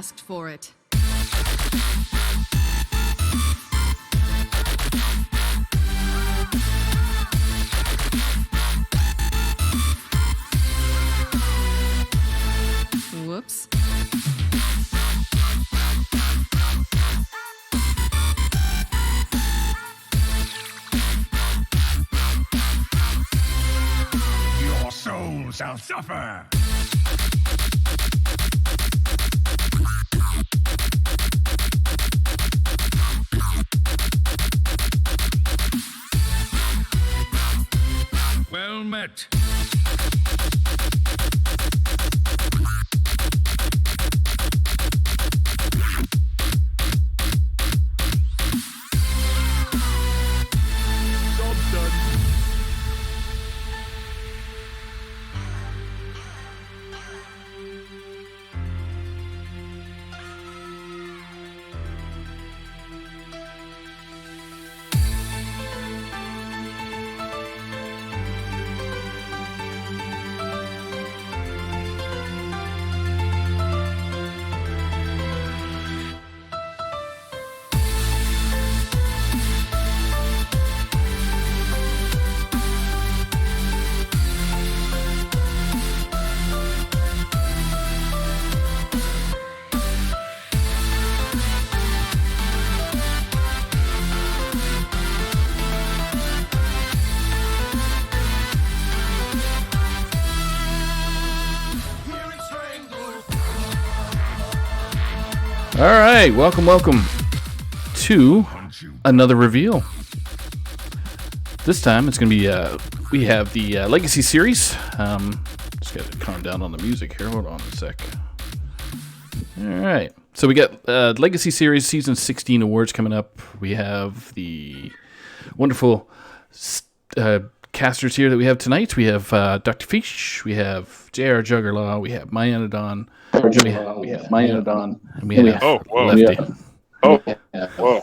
asked for it. Whoops. Your soul shall suffer. Well met. All right, welcome to another reveal. This time it's going to be, we have the Legacy series. Just got to calm down on the music here. Hold on a sec. All right, so we got Legacy series Season 16 awards coming up. We have the wonderful casters here that we have tonight. We have Dr. Fish, we have J.R. Juggerlaw, we have Myanodon. We have Myanodon, and we have Lefty. Whoa.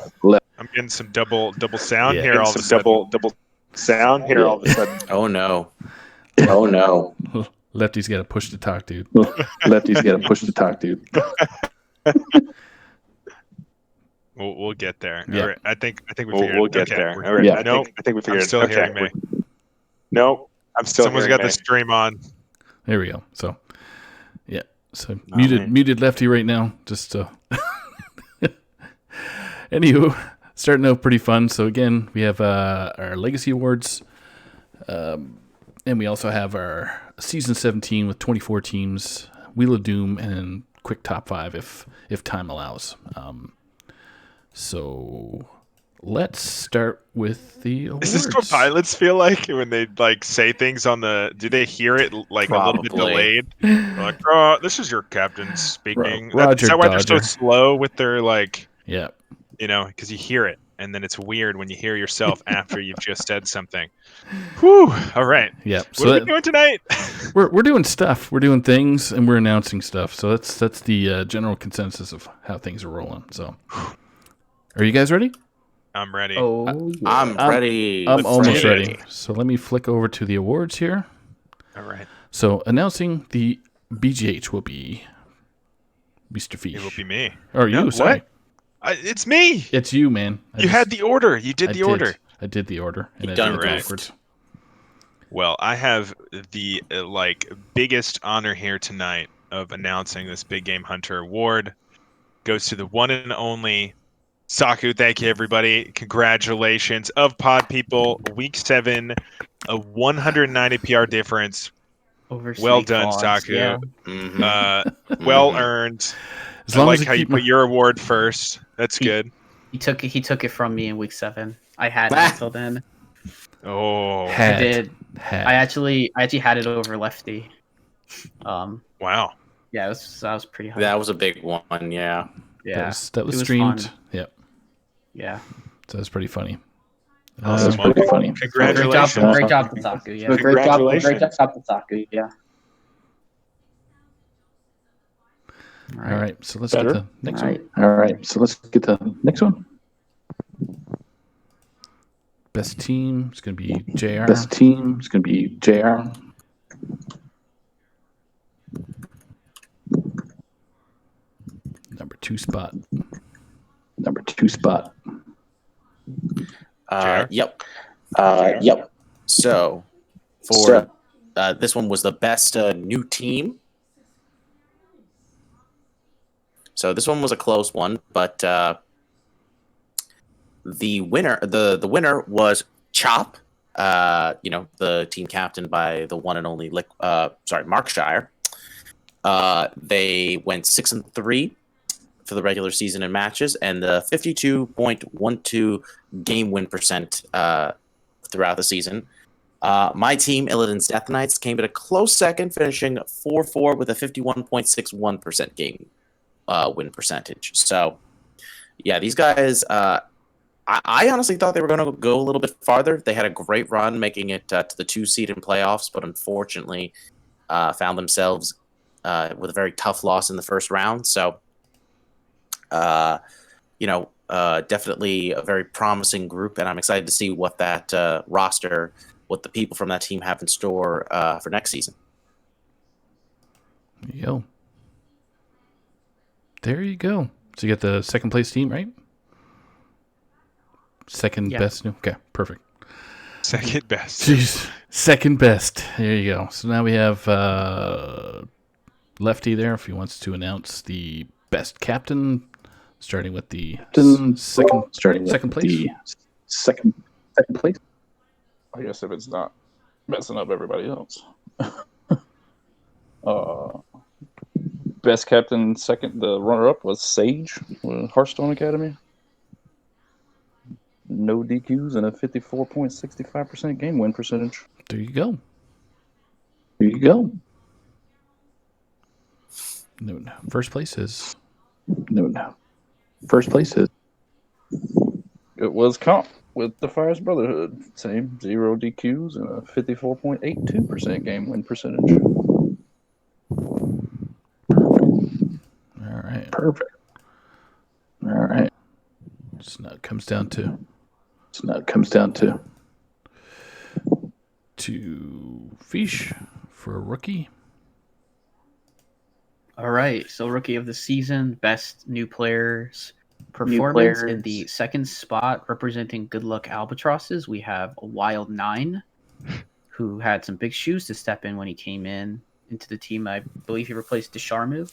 I'm getting some double sound here all of a sudden. Double sound here all of a sudden. Oh no. Lefty's got to push to talk, dude. We'll get there. Yeah. All right. I think we figured We'll get there. All right. Yeah. I think we figured I'm still it. hearing me. No, I'm still Someone's hearing got me. the stream on. There we go. So, yeah. So Oh, muted Lefty right now. Just anywho, starting out pretty fun. So again, we have our Legacy Awards, and we also have our Season 17 with 24 teams, Wheel of Doom, and quick top 5 if time allows. So let's start with the awards. Is this what pilots feel like when they like say things on the? Do they hear it like a little bit Probably. delayed? Like, oh, this is your captain speaking. Roger, Is that why they're Dodger. so slow with their like? Yeah. Because you hear it, and then it's weird when you hear yourself after you've just said something. Whew. All right. Yeah. What are we doing tonight? We're doing stuff. We're doing things, and we're announcing stuff. So that's the general consensus of how things are rolling. So, are you guys ready? I'm ready. Oh, I'm ready. I'm Let's almost do it. ready. So let me flick over to the awards here. All right. So announcing the BGH will be Mr. Fish. It will be me. Or you, No, sorry. It's me. It's you, man. You had the order. You did the order. I did the order. And You I done did it right. backwards. Well, I have the biggest honor here tonight of announcing this Big Game Hunter Award. Goes to the one and only Saku. Thank you, everybody. Congratulations of Pod People. Week 7, a 190 PR difference. Over Well Snake done, Claws, Saku. yeah. Mhm. Well earned. As I long like as how you put your award first. That's good. He took it from me in week 7. I had it until then. Oh, I Had. did. I actually had it over Lefty. wow. Yeah, that was pretty high. That was a big one, yeah. yeah, That was it streamed. fun. Yep. Yeah. So that's pretty funny. Awesome. That's pretty funny. Congratulations. Great job, Tatsaku. Yeah. Great job, Tatsaku. Yeah. All right. So let's Better? get the next All one. right. All right. So let's get the next one. Best team is going to be JR. Best team is going to be JR. 2 spot. Number 2 spot. Yep. Yep. So, for this one was the best new team. So this one was a close one, but the winner was Chop. The team captained by the one and only Mark Shire. They went 6-3 for the regular season in matches, and the 52.12 game win percent throughout the season. My team, Illidan's Death Knights, came at a close second, finishing 4-4 with a 51.61% game win percentage. So, yeah, these guys, I honestly thought they were going to go a little bit farther. They had a great run making it to the 2 seed in playoffs, but unfortunately found themselves with a very tough loss in the first round. So, definitely a very promising group, and I'm excited to see what that roster, what the people from that team have in store for next season. There you go. So you got the second place team, right? Second best. Okay, perfect. Second best. Jeez. Second best. There you go. So now we have Lefty there if he wants to announce the best captain, starting with the second place. Second place. I guess if it's not messing up everybody else. Best captain, second, the runner-up was Sage with Hearthstone Academy. No DQs and a 54.65% game win percentage. There you go. No. First place is. It was Comp with the Fires Brotherhood. Same, 0 DQs and a 54.82% game win percentage. Perfect. All right. So now it comes down to Fish for a rookie. All right. So rookie of the season, best new players performance in the second spot, representing Good Luck Albatrosses. We have a Wild 9, who had some big shoes to step in when he came into the team. I believe he replaced Ducharmo.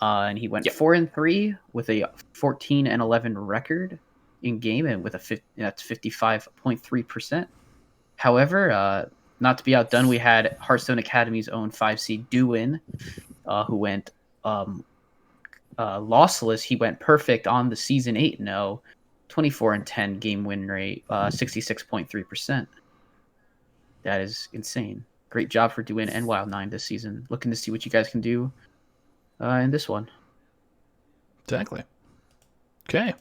And he went 4-3 with a 14-11 record in game, and with that's 55.3%. However, not to be outdone, we had Hearthstone Academy's own 5-seed Duin, who went lossless. He went perfect on the season 8-0, 24-10 game win rate, 66.3%. That is insane. Great job for Duin and Wild 9 this season. Looking to see what you guys can do in this one. Exactly. Okay.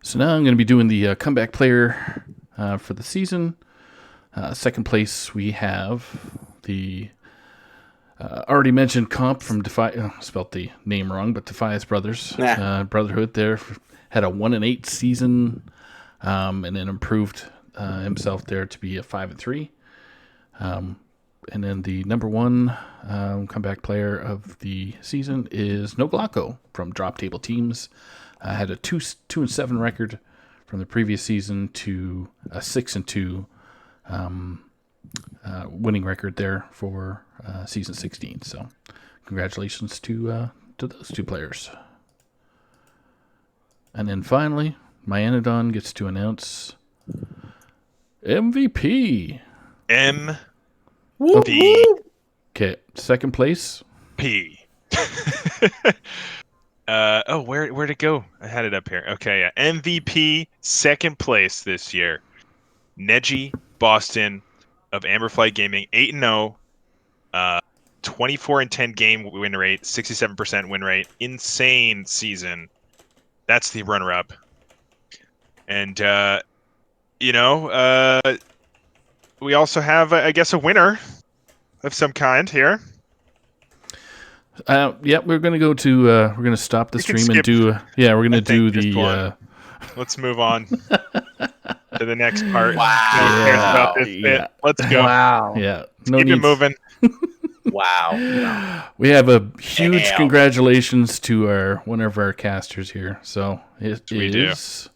So now I'm going to be doing the comeback player for the season. Second place, we have the already mentioned Comp from spelled the name wrong, but Defias Brothers. Brotherhood there had a 1-8 season, and then improved himself there to be a 5-3. And then the number one comeback player of the season is Noglako from Drop Table Teams. Had a 2-7 record from the previous season to a 6-2 winning record there for season 16. So congratulations to those two players. And then finally, my Anodon gets to announce MVP. Okay, second place. P. Where'd it go? I had it up here. Okay, yeah. MVP, second place this year. Neji Boston of Amberflight Gaming, 8-0, 24-10 game win rate, 67% win rate. Insane season. That's the runner-up. And, we also have, I guess, a winner of some kind here. We're gonna go to. We're gonna stop the stream and do. We're gonna do the. Let's move on to the next part. Wow. Let's go. Wow. Yeah. No Keep it moving. Wow. We have a huge Damn. congratulations to one of our casters here. So it We do. is.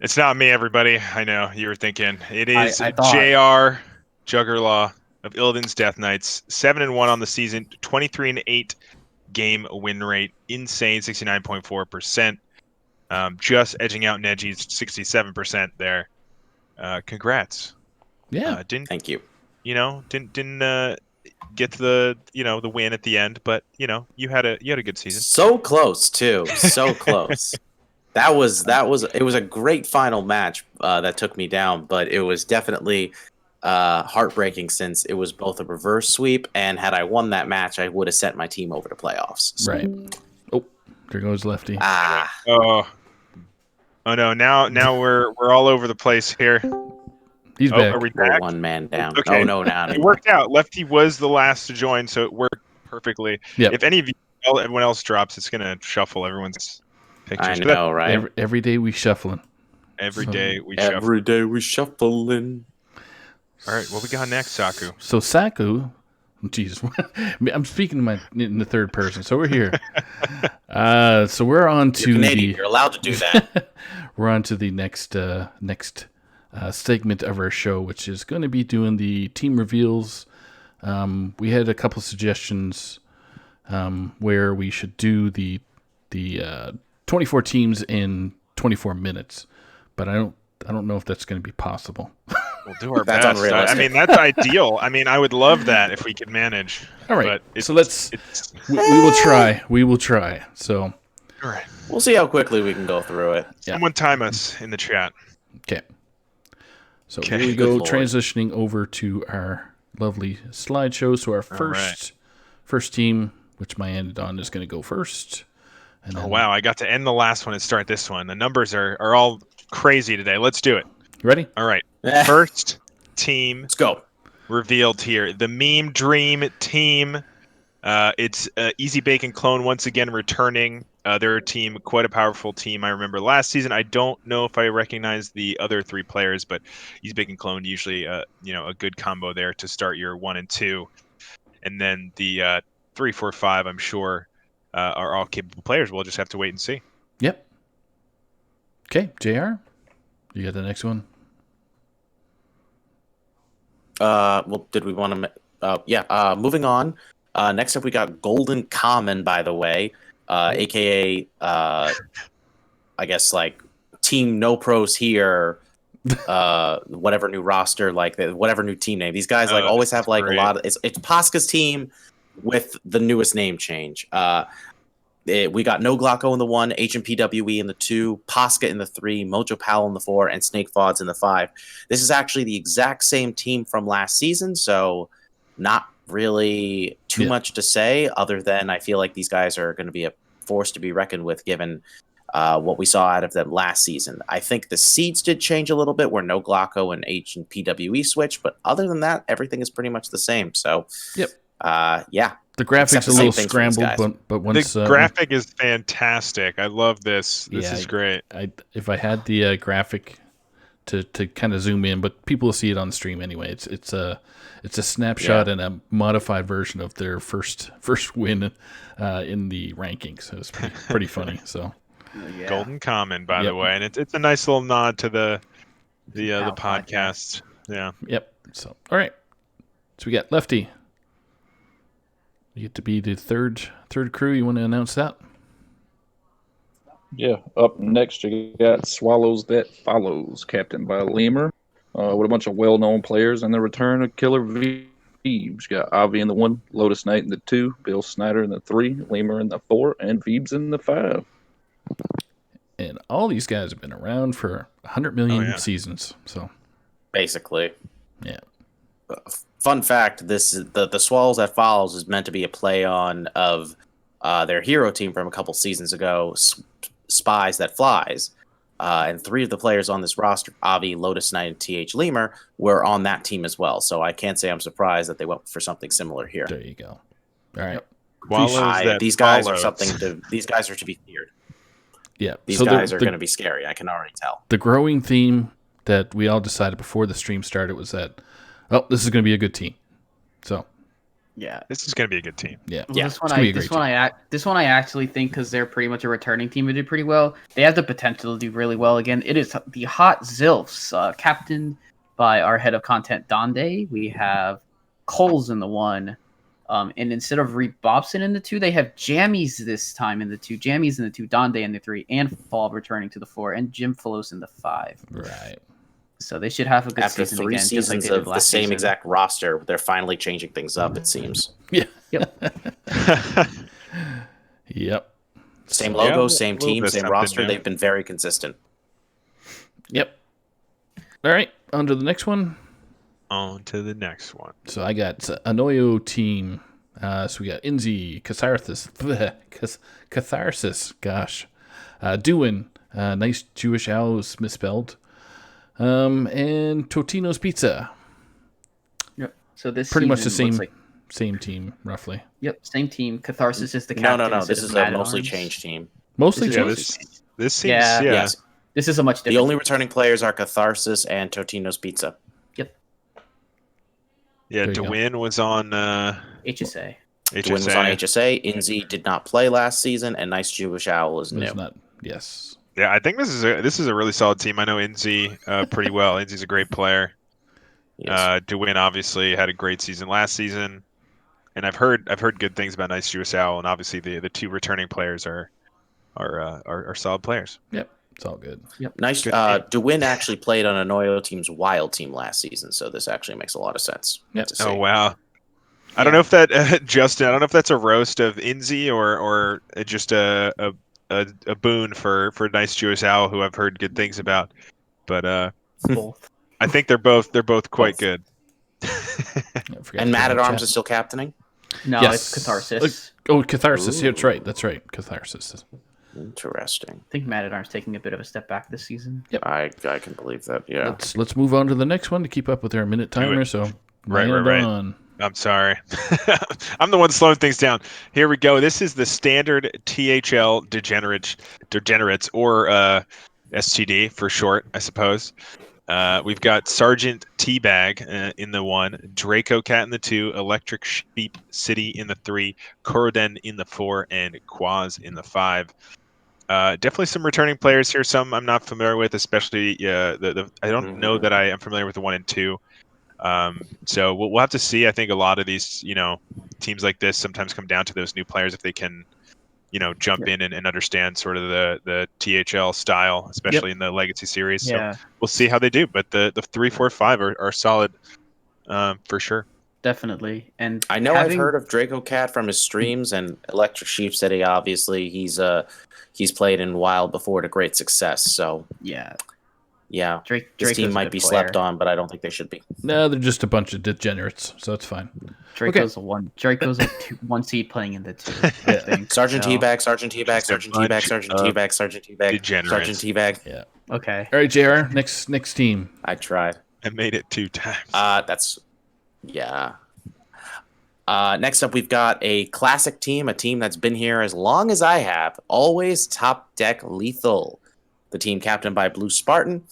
It's not me, everybody. I know you were thinking. It is I thought- JR Juggerlaw of Illidan's Death Knights. 7-1 on the season, 23-8 game win rate, insane 69.4%. Just edging out Neji's 67% there. Congrats. Yeah. Thank you. Didn't get the the win at the end, but you had a good season. So close too. So close. It was a great final match that took me down, but it was definitely heartbreaking since it was both a reverse sweep, and had I won that match, I would have sent my team over to playoffs. So, Right. Oh, there goes Lefty. Oh no! Now we're all over the place here. He's back. Are we we're back? one man down. Okay. Oh no, now It worked out. Lefty was the last to join, so it worked perfectly. Yep. If any of you, everyone else drops, it's gonna shuffle everyone's pictures. I But that- know, right? Every day we shuffling. every So- day we shuffle. Every day we shuffling. All right, what we got next, Saku? So Saku, jeez, I'm speaking in the third person. So we're here. So we're on You're to Canadian. You're allowed to do that. we're on to the next segment of our show, which is going to be doing the team reveals. We had a couple suggestions where we should do the 24 teams in 24 minutes, but I don't know if that's going to be possible. We'll do our That's best. I unrealistic. mean, that's ideal. I mean, I would love that if we could manage. All right, But so we will try. We will try. So, all right. We'll see how quickly we can go through it. Yeah. Someone time us in the chat. okay. So Okay. here we Good go, Lord. transitioning over to our lovely slideshow. So our first team, which my ended on, is going to go first. And Oh then, wow, I got to end the last one and start this one. The numbers are all crazy today. Let's do it. You ready? All right. Let's First team go. revealed here. The Meme Dream team. It's Easy Bacon Clone once again returning. They're a team, quite a powerful team. I remember last season. I don't know if I recognize the other three players, but Easy Bacon Clone usually a good combo there to start your 1 and 2, and then the 3, 4, 5. I'm sure are all capable players. We'll just have to wait and see. Yep. Okay, JR, you got the next one? Well, did we want to? Yeah. Moving on. Next up, we got Golden Common, by the way, aka I guess like Team No Pros here. Whatever new roster, whatever new team name. These guys always have like great. a lot of. It's Pasca's team with the newest name change. We got No Glocko in the 1, HMPWE in the 2, Pasca in the 3, Mojo Powell in the 4, and Snake Fods in the 5. This is actually the exact same team from last season, so not really too much to say other than I feel like these guys are going to be a force to be reckoned with given what we saw out of them last season. I think the seeds did change a little bit where No Glocko and HMPWE switched, but other than that, everything is pretty much the same. So, yeah. The graphics Except a the little same things for these scrambled, guys. but once The graphic is fantastic. I love this. This Yeah, is great. if I had the graphic to kind of zoom in, but people will see it on the stream anyway. It's a snapshot and a modified version of their first win in the rankings. So it's pretty funny. So Golden Common, by Yep. the way, and it's a nice little nod to the Pow podcast. Yeah. yep. So all right. So we got Lefty. You get to be the third crew. You want to announce that? Yeah, up next you got Swallows That Follows, captained by Lemur, with a bunch of well-known players, and the return of Killer Veebs. You got Avi in the 1, Lotus Knight in the 2, Bill Snyder in the 3, Lemur in the 4, and Veebs in the 5. And all these guys have been around for 100 million Oh, yeah. seasons. So Basically. yeah. Fun fact: this is the Swallows That Follows is meant to be a play on of their hero team from a couple seasons ago, Spies That Flies, and 3 of the players on this roster, Avi, Lotus Knight, and TH Lemur, were on that team as well. So I can't say I'm surprised that they went for something similar here. There you go. All right. Swallows That These guys are Follows. something. These guys are to be feared. Yeah. These so guys are going to be scary. I can already tell. The growing theme that we all decided before the stream started was that, oh, this is going to be a good team. So Yeah. This is going to be a good team. yeah, Well, Yeah, this one it's gonna be a great this one I actually think, because they're pretty much a returning team, who did pretty well. They have the potential to do really well again. It is the Hot Zilfs, captained by our head of content Donde. We have Coles in the 1, and instead of Reed Bobson in the 2, they have Jammies this time in the 2. Jammies in the 2, Donde in the 3, and Fall returning to the 4, and Jim Flos in the 5. right. So they should have a good After season 3 again, just like seasons they did of the last same season. exact roster, they're finally changing things up, it seems. Yeah. Yep. Yep. Same So- logo, Yeah, same a little team, bit same something roster. new. They've been very consistent. Yep. All right, on to the next one. On to the next one. So I got Anoyo team. So we got Inzi, Catharsis, gosh. Doin, nice Jewish owls misspelled. And Totino's Pizza. Yep. So this Pretty much the season looks same like, same team, roughly. yep, same team. Catharsis is the No, captain. no. instead This of is Matt a at mostly Arms. changed team. Mostly This is Yeah, changed. this seems Yeah. Yes. This is a much different. The only returning players are Catharsis and Totino's Pizza. Yep. Yeah, There you go. DeWin was on HSA. HSA. Dwayne was on HSA. Inzi did not play last season, and Nice Jewish Owl is It was new. not. Yes. Yeah, I think this is a really solid team. I know Inzi pretty well. Inzi's a great player. Yes. DeWin obviously had a great season last season, and I've heard good things about Nice Jewish Owl, and obviously the two returning players are solid players. Yep. It's all good. Nice. Good name. DeWin actually played on Anoyo team's Wild team last season, so this actually makes a lot of sense. Yep. to see. Oh wow. I don't know if that Justin. I don't know if that's a roast of Inzi or just a boon for Nice Jewish Owl, who I've heard good things about. But Both. I think they're both quite Both. good. I forgot And to Matt put at it in Arms chat. is still captaining. No, Yes. it's Catharsis. Oh, Catharsis. Yeah, that's Ooh. right. That's right. Catharsis. Interesting. I think Matt at Arms taking a bit of a step back this season. I can believe that. Yeah. Let's move on to the next one to keep up with our minute timer. So Right. land on. I'm sorry. I'm the one slowing things down. Here we go. This is the standard THL Degenerates or STD for short, I suppose. We've got Sergeant Teabag in the 1, Draco Cat in the 2, Electric Sheep City in the 3, Koroden in the 4, and Quaz in the 5. Definitely some returning players here. Some I'm not familiar with, especially I don't know that I am familiar with the 1 and 2. So we'll have to see. I think a lot of these, teams like this sometimes come down to those new players if they can, jump in and understand sort of the THL style, especially in the Legacy series. Yeah, So we'll see how they do. But the 3, 4, 5 are solid for sure. definitely. And I know I've heard of Draco Cat from his streams, and Electric Sheep City. Obviously, he's played in Wild before to great success. So Yeah, yeah, this Draco's team a might good be player. slept on, but I don't think they should be. No, they're just a bunch of degenerates, so it's fine. Draco's a 1 seed playing in the 2. I think. Sergeant So- Teabag, Sergeant Teabag, Just a Sergeant bunch Teabag, Sergeant of Teabag, Sergeant Teabag, degenerates. Sergeant Teabag. Okay. All right, JR, next team. I tried. I made it 2 times. Yeah. Next up, we've got a classic team, a team that's been here as long as I have. Always top deck lethal. The team captained by Blue Spartan.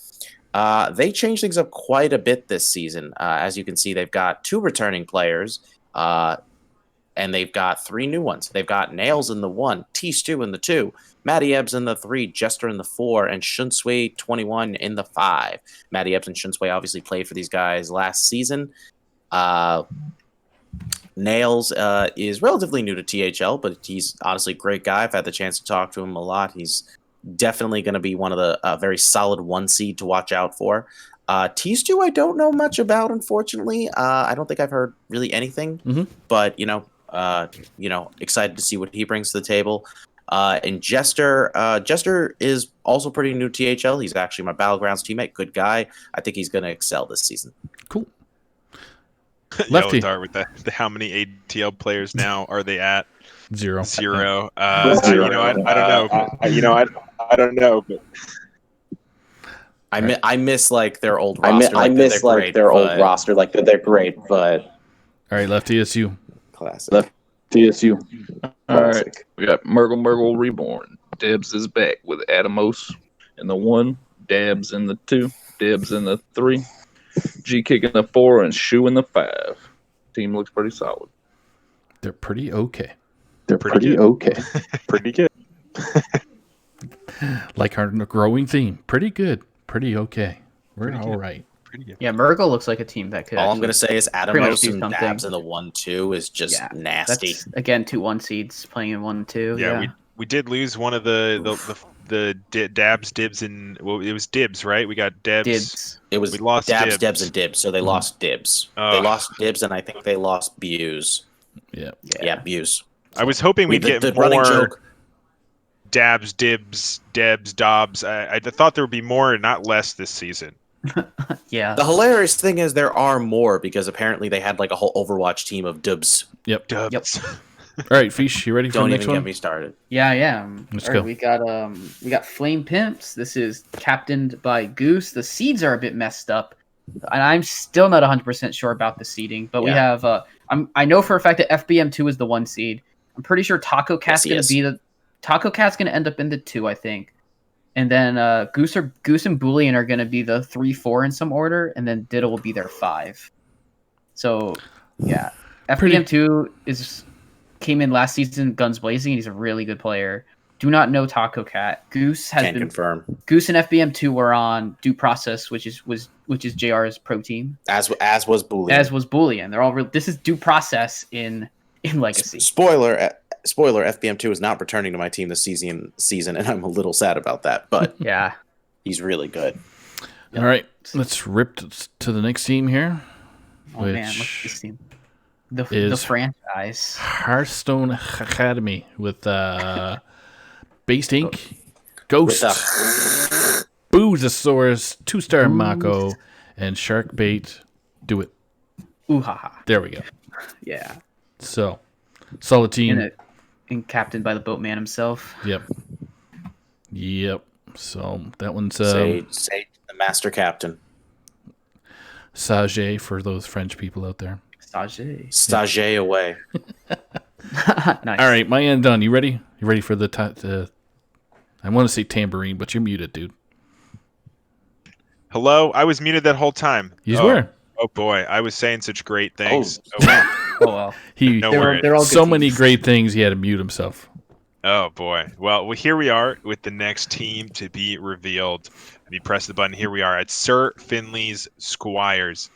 They changed things up quite a bit this season. As you can see, they've got 2 returning players, and they've got 3 new ones. They've got Nails in the 1, T-Stew in the 2, Matty Ebbs in the 3, Jester in the 4, and Shunsui 21 in the 5. Matty Ebbs and Shunsui obviously played for these guys last season. Nails is relatively new to THL, but he's honestly a great guy. I've had the chance to talk to him a lot. He's definitely going to be one of the very solid 1 seed to watch out for. T-Stew I don't know much about, unfortunately. I don't think I've heard really anything, but excited to see what he brings to the table. And Jester is also pretty new to THL. He's actually my Battlegrounds teammate. Good guy. I think he's going to excel this season. Cool. Lefty. Start with how many ATL players now are they at? 0. 0. I don't know. I don't know. But I miss like their old roster. I miss like their old roster. Like they're great, but All right, Lefty, it's you. classic. TSU. All right. We got Murgle Reborn. Debs is back with Atomos in the 1, Dabs in the 2, Debs in the 3, G Kick in the 4, and Shoe in the 5. team looks pretty solid. They're pretty okay. They're Pretty pretty good. okay. Pretty good. Like our growing theme. Pretty good. Pretty okay. We're Pretty all good. right. Pretty good. Yeah, Murgle looks like a team that could. All I'm actually gonna say is pretty much Atomos do and something. Dabs in the 1-2 is just Yeah, nasty. That's again 2-1 seeds playing in 1-2. Yeah, we did lose one of the Dabs, Dibs, and well, it was Dibs, right? We got Debs. Dibs. It was We lost Dabs, Dibs. Debs, and Dibs, so they lost Dibs. They Ugh. lost Dibs, and I think they lost Buse. Yeah. Yeah, Buse. I was hoping we'd get the running more joke. Dabs, Dibs, Debs, Dobbs. I thought there would be more, not less, this season. Yeah. The hilarious thing is there are more because apparently they had like a whole Overwatch team of dubs. Yep. Dubs. All right, Fish, you ready for Don't the even next get one? me started. Yeah, I am. Let's All right, go. we got Flame Pimps. This is captained by Goose. The seeds are a bit messed up, and I'm still not 100% sure about the seeding. But we Yeah. have I know for a fact that FBM2 is the 1 seed. I'm pretty sure Taco Cat's he gonna is. be the Taco Cat's gonna end up in the 2, I think. And then Goose and Boolean are gonna be the 3, 4 in some order, and then Diddle will be their 5. So yeah, FBM2 came in last season guns blazing, and he's a really good player. Do not know Taco Cat. Goose has Can't been confirm. Goose and FBM2 were on Due Process, which is JR's pro team, As was Boolean. as was Boolean. They're all this is Due Process in Legacy. Spoiler, FBM2 is not returning to my team this season, and I'm a little sad about that, but Yeah. he's really good. All right, let's rip to the next team here. Oh man, look at this team. The franchise. Hearthstone Academy with Based Ink, Ghost, Boozosaurus, 2-star Mako, and Sharkbait. Do it. Ooh ha ha. There we go. Yeah. So, solid team. And captained by the boatman himself. Yep. So that one's Say the master captain. Sage for those French people out there. Stage away. Nice. All right, my end done. You ready? You ready for the I want to say tambourine, but you're muted, dude. Hello? I was muted that whole time. You were. Oh boy, I was saying such great things. Oh well. He worries. They're all so good many teams. great things. He had to mute himself. Oh boy. Well, here we are with the next team to be revealed. If you press the button, here we are at Sir Finley's Squires,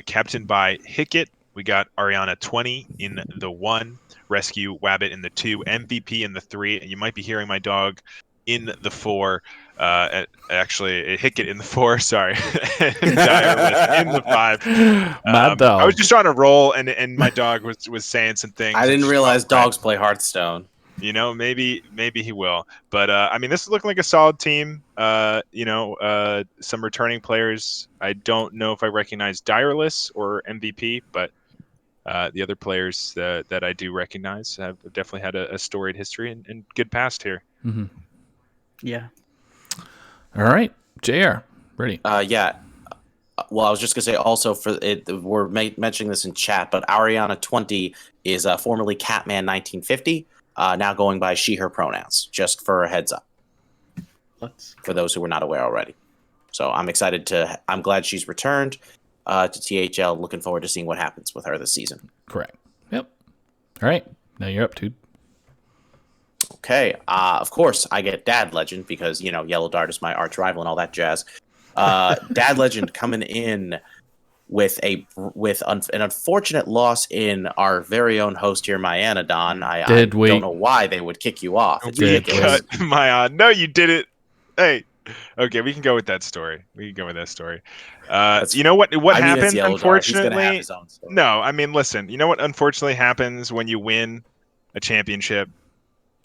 captained by Hickett. We got Ariana 20 in the 1, Rescue Wabbit in the 2, MVP in the 3, and you might be hearing my dog in the 4. Actually, Hickett in the 4. Sorry, Direless in the 5. My dog. I was just on a roll, and my dog was saying some things. I didn't realize dogs play Hearthstone. You know, maybe he will. But I mean, this is looking like a solid team. Some returning players. I don't know if I recognize Direless or MVP, but the other players that I do recognize have definitely had a storied history and good past here. Mm-hmm. Yeah. All right, JR, ready? Yeah. Well, I was just gonna say also for it, we're mentioning this in chat, but Ariana 20 is formerly Catman 1950. Now going by she/her pronouns. Just for a heads up, for those who were not aware already. So I'm excited I'm glad she's returned to THL. Looking forward to seeing what happens with her this season. Correct. Yep. All right, now you're up, dude. Okay. Of course, I get Dad Legend because Yellow Dart is my arch rival and all that jazz. Dad Legend coming in with an unfortunate loss in our very own host here, Myanodon. I don't know why they would kick you off. It's ridiculous. No, you did it. Hey, okay, we can go with that story. You know what happened? Unfortunately, no. I mean, listen. You know what? Unfortunately, happens when you win a championship.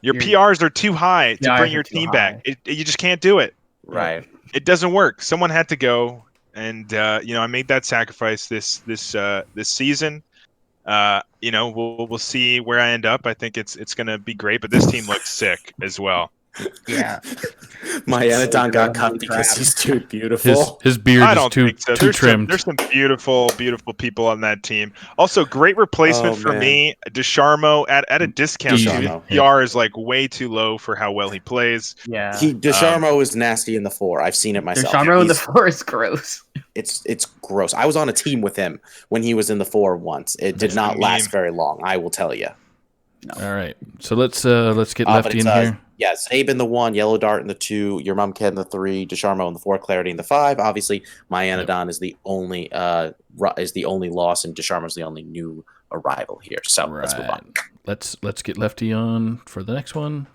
Your PRs are too high to bring your team back. You just can't do it. Right. It doesn't work. Someone had to go. And I made that sacrifice this season. We'll see where I end up. I think it's going to be great. But this team looks sick as well. Yeah. My Anadon got cut Holy because crap. he's too beautiful. His beard I is don't too think so. too trimmed. There's some beautiful people on that team. Also, great replacement Oh, for man. me, Desharmo at a discount. Easy. His Desharmo. PR is like way too low for how well he plays. Yeah. Desharmo is nasty in the 4. I've seen it myself. Desharmo in the He's- 4 is gross. It's gross. I was on a team with him when he was in the 4 once. It did That's not the last meme. very long. I will tell you. All right, so let's get But Lefty it's, in here. yeah, Zabe in the 1, Yellow Dart in the 2, Your Mum Kid in the 3, Desharmo in the 4, Clarity in the 5. Obviously, my Anadon is the only loss, and Desharmo's the only new arrival here. So let's move on. Let's get Lefty on for the next one.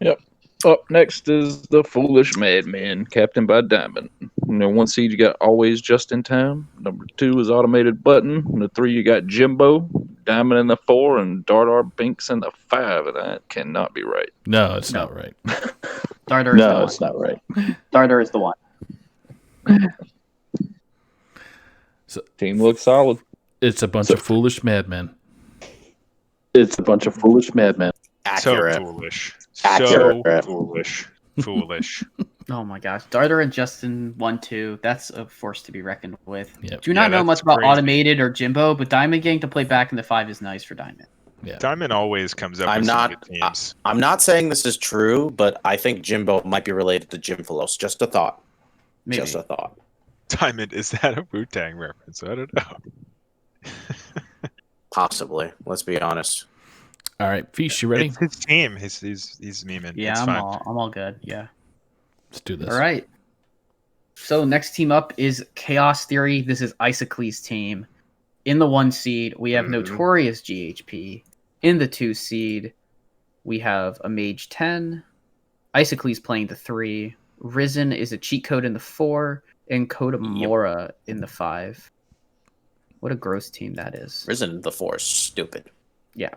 Yep. Up next is the Foolish Madman, captained by Diamond. 1 seed you got Always Just in Time. Number 2 is Automated Button. Number 3 you got Jimbo, Diamond in the 4, and Dartar Binks in the 5. And that cannot be right. No, it's not right. Darter is the No, one. it's not right. Darter is the one. Team looks solid. It's a bunch of foolish madmen. It's a bunch of foolish madmen. Accurate. So foolish. Accurate. So foolish. Oh my gosh. Darter and Justin 1-2. That's a force to be reckoned with. Yep. Do not know that's much about crazy. Automated or Jimbo, but Diamond getting to play back in the 5 is nice for Diamond. Yeah. Diamond always comes up I'm with not- some good teams. I'm not saying this is true, but I think Jimbo might be related to Jim Philos. Just a thought. Maybe. Just a thought. Diamond, is that a Wu-Tang reference? I don't know. Possibly. Let's be honest. All right, Fish, you ready? It's his team. He's memeing. Yeah, it's I'm fine. all good. Yeah. Let's do this. All right. So next team up is Chaos Theory. This is Isocles' team. In the 1 seed, we have Notorious GHP. In the 2 seed, we have a Mage 10. Isocles playing the 3. Risen is a cheat code in the 4. And Kodamora in the 5. What a gross team that is. Risen in the 4 is stupid. Yeah.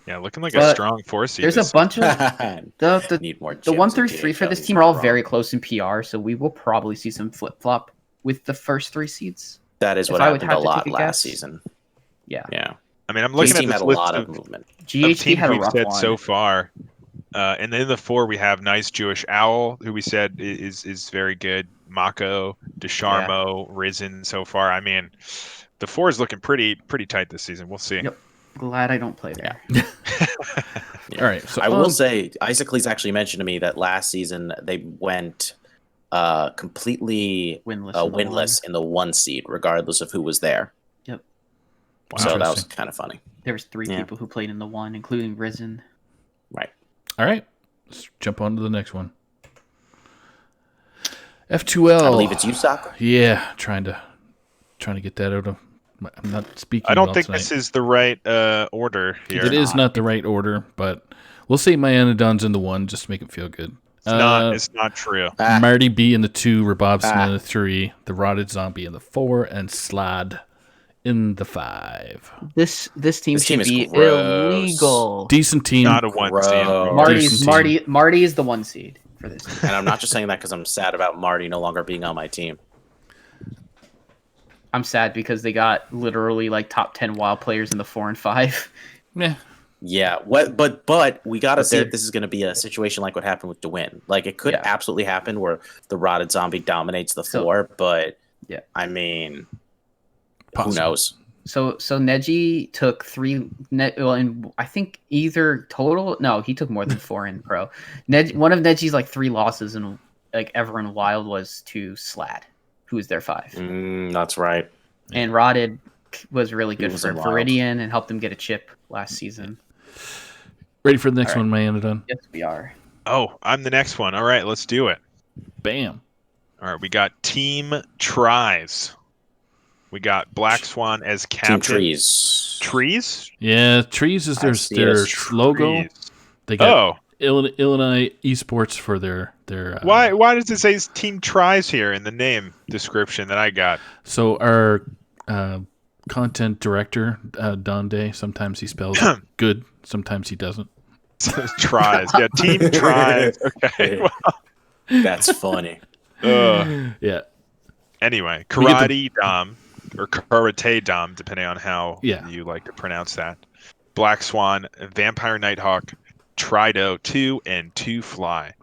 Yeah, looking like a But strong force. There's a bunch of the Need more the 1 chips through in 3 for THL, this he's team are all wrong. very close in PR, so we will probably see some flip flop with the first 3 seeds. That is if what I would happened a have to lot take a last guess. season. Yeah. Yeah. I mean, I'm This looking at team this had a list lot of of movement. GHP teams had a we've rough said one. so far. And then in the 4, we have Nice Jewish Owl, who we said is very good. Mako, Desharmo, Risen so far. I mean, the 4 is looking pretty tight this season. We'll see. Yep. Glad I don't play there. All right. So I will say, Isocles actually mentioned to me that last season they went completely winless in the 1 seed, regardless of who was there. Yep. Wow. So that was Interesting. kind of funny. There was 3 Yeah. people who played in the 1, including Risen. Right. All right. Let's jump on to the next one. F2L. I believe it's you, Sako. Yeah, trying to get that out of. I'm not speaking. I don't well think tonight. this is the right order here. It is not the right order, but we'll say my Anadon's in the 1 just to make it feel good. It's not true. Marty B in the 2, Robobson in the 3, the Rotted Zombie in the 4, and Slad in the 5. This team This team should is be gross. illegal. Decent team. Not a 1 seed. Decent Marty is the 1 seed for this team. And I'm not just saying that because I'm sad about Marty no longer being on my team. I'm sad because they got literally like top 10 wild players in the 4 and 5. Yeah. Yeah, but we got to see they're- if this is going to be a situation like what happened with DeWin. Like, it could Yeah. absolutely happen where the Rotted Zombie dominates the So- 4, but Yeah. I mean, Possible. who knows? So Neji took 3 and I think either total. No, he took more than 4 in pro. One of Neji's like 3 losses in like ever in wild was to Slad, who was their 5, That's right. and Rotted was really He good was for in wild. Viridian and helped him get a chip last season. Ready for the next All one, my Anadon? Yes, we are. Oh, I'm the next one. All right, let's do it. Bam. All right, we got Team Tries. We got Black Swan as Team captain. Trees. Trees? Yeah, Trees is I see it their as logo. Trees. They got Oh, Illinois Esports for their why does it say Team Tries here in the name description that I got? So our content director, Don Day, sometimes he spells it good, sometimes he doesn't. Tries. Yeah, Team Tries. Okay. That's funny. Yeah. Anyway, We get Karate Dom, or Karate Dom, depending on how Yeah. you like to pronounce that. Black Swan, Vampire Nighthawk, Trido, 2 and 2 Fly.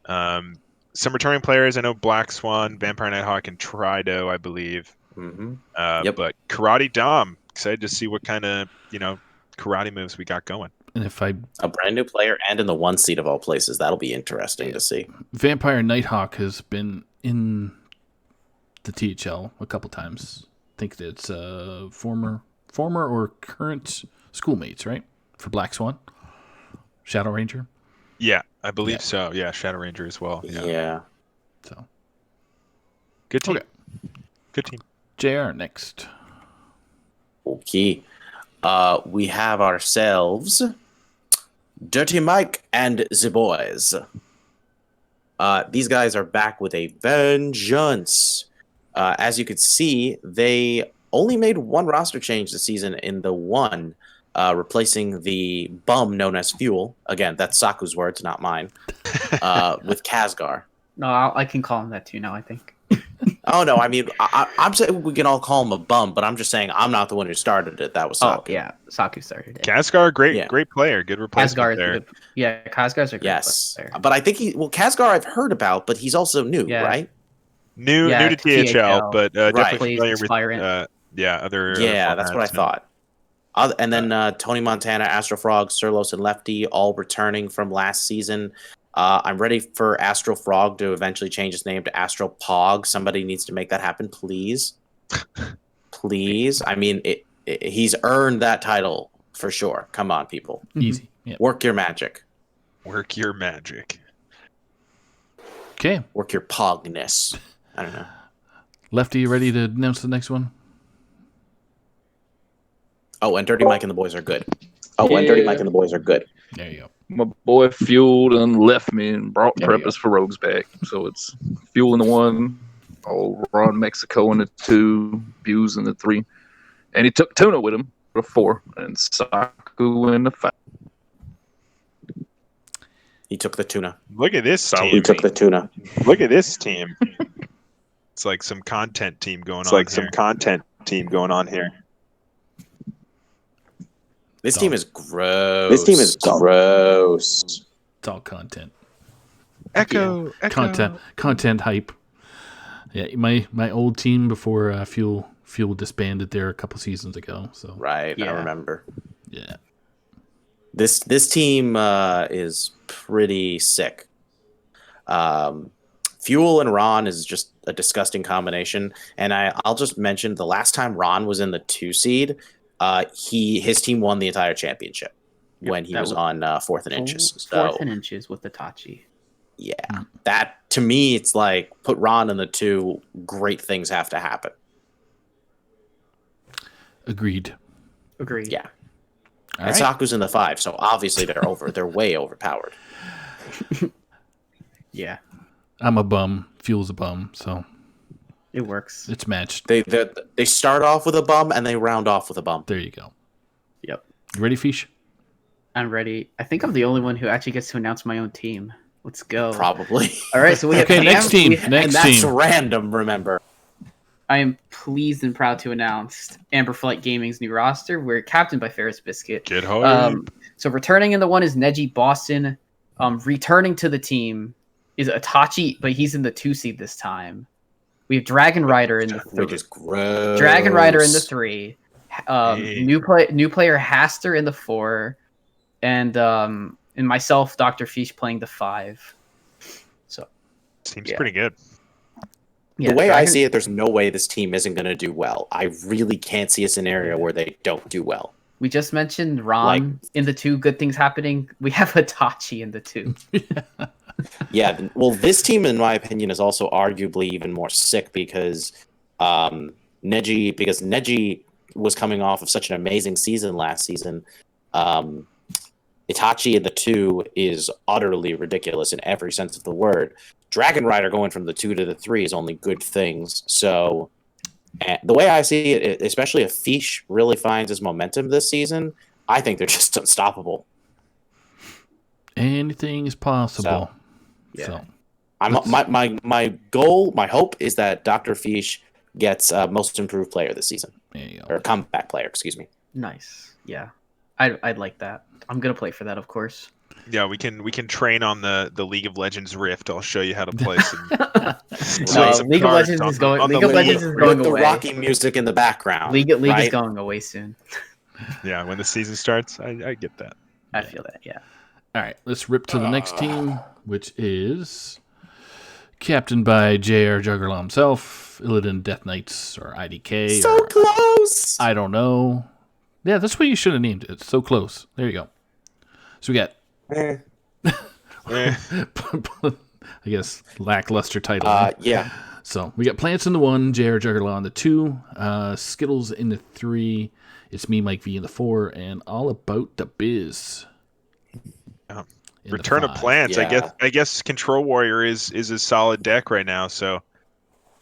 Some returning players. I know Black Swan, Vampire Nighthawk, and Trido, I believe. Mm-hmm. But Karate Dom, excited to see what kind of karate moves we got going. And if A brand new player and in the 1 seed of all places, that'll be interesting to see. Vampire Nighthawk has been in the THL a couple times. I think it's former or current schoolmates, right? For Black Swan, Shadow Ranger. Yeah, I believe so. Yeah, Shadow Ranger as well. Yeah. So good team. Okay. Good team. JR next. Okay. We have ourselves Dirty Mike and the boys. These guys are back with a vengeance. As you could see, they only made one roster change this season in the 1, replacing the bum known as Fuel. Again, that's Saku's words, not mine. With Khazgar. No, I can call him that too now, I think. Oh, no, I mean, I'm saying we can all call him a bum, but I'm just saying I'm not the one who started it. That was Saku. Oh, yeah. Saku started it. Khazgar, great player. Good replacement Khazgar there. is good. Yeah, Khazgar's a great player. But I think Khazgar I've heard about, but he's also new, right? New to THL, but definitely familiar with other. Yeah, that's what I thought. And then Tony Montana, Astro Frog, Surlos, and Lefty all returning from last season. I'm ready for Astro Frog to eventually change his name to Astro Pog. Somebody needs to make that happen, please. Please. I mean, he's earned that title for sure. Come on, people. Easy. Yep. Work your magic. Work your magic. Okay. Work your pogness. I don't know. Lefty, you ready to announce the next one? Oh, and Dirty Mike and the boys are good. There you go. My boy Fuel done left me and brought Preppers for Rogues back. So it's Fuel in the 1, Ron Mexico in the 2, Buse in the 3. And he took Tuna with him for 4, and Saku in the 5. He took the tuna. Look at this team. He took the tuna. Look at this team. It's like some content team going on here. This team is gross. It's all content. Echo. Content hype. Yeah, my old team before Fuel disbanded there a couple seasons ago. So right, yeah. I remember. Yeah. This team is pretty sick. Fuel and Ron is just a disgusting combination. And I'll just mention the last time Ron was in the 2 seed, his team won the entire championship when he was on 4th and Inches. So, 4th and Inches with Itachi. Yeah, that to me, it's like put Ron in the 2. Great things have to happen. Agreed. Yeah. All And right. Saku's in the 5, so obviously they're way overpowered. Yeah, I'm a bum. Fuel's a bum. So it works. it's matched. They start off with a bum and they round off with a bum. There you go. Yep. You ready, Fish? I'm ready. I think I'm the only one who actually gets to announce my own team. Let's go. Probably. All right, so we have Okay, next team. And Next that's team. random, remember. I am pleased and proud to announce Amber Flight Gaming's new roster. We're captained by Ferris Biscuit. Get home. So returning in the 1 is Neji Boston. Returning to the team is Itachi, but he's in the 2 seed this time. We have Dragon Rider in the 3. Which is gross. Dragon Rider in the 3. New player Haster in the 4. And myself, Dr. Fish, playing the 5. So Seems pretty good. yeah, The way I see it, there's no way this team isn't going to do well. I really can't see a scenario where they don't do well. we just mentioned Ron in the 2. Good things happening. We have Itachi in the 2. Yeah, well, this team, in my opinion, is also arguably even more sick because Neji was coming off of such an amazing season last season. Itachi in the 2 is utterly ridiculous in every sense of the word. Dragon Rider going from the 2 to the 3 is only good things. So the way I see it, especially if Fish really finds his momentum this season, I think they're just unstoppable. Anything is possible. So my goal, my hope is that Dr. Fish gets most improved player this season. There you go. Or comeback player, excuse me. Nice. Yeah. I'd like that. I'm gonna play for that, of course. Yeah, we can train on the League of Legends Rift. I'll show you how to play some. League of Legends is going. League of Legends is going with away. the Rocky music in the background. League right? is going away soon. Yeah, when the season starts, I get that. I feel that. Yeah. All right, let's rip to the next team, which is captained by J.R. Juggernaut himself, Illidan Death Knights, or IDK. So or, close. I don't know. Yeah, that's what you should have named it. It's so close. There you go. So we got, I guess, lackluster title. Right? Yeah. So we got Plants in the 1, J.R. Juggernaut in the 2, Skittles in the 3, it's me, Mike V in the 4, and All About the Biz. in the Return of five. Plants. Yeah. I guess Control Warrior is a solid deck right now. So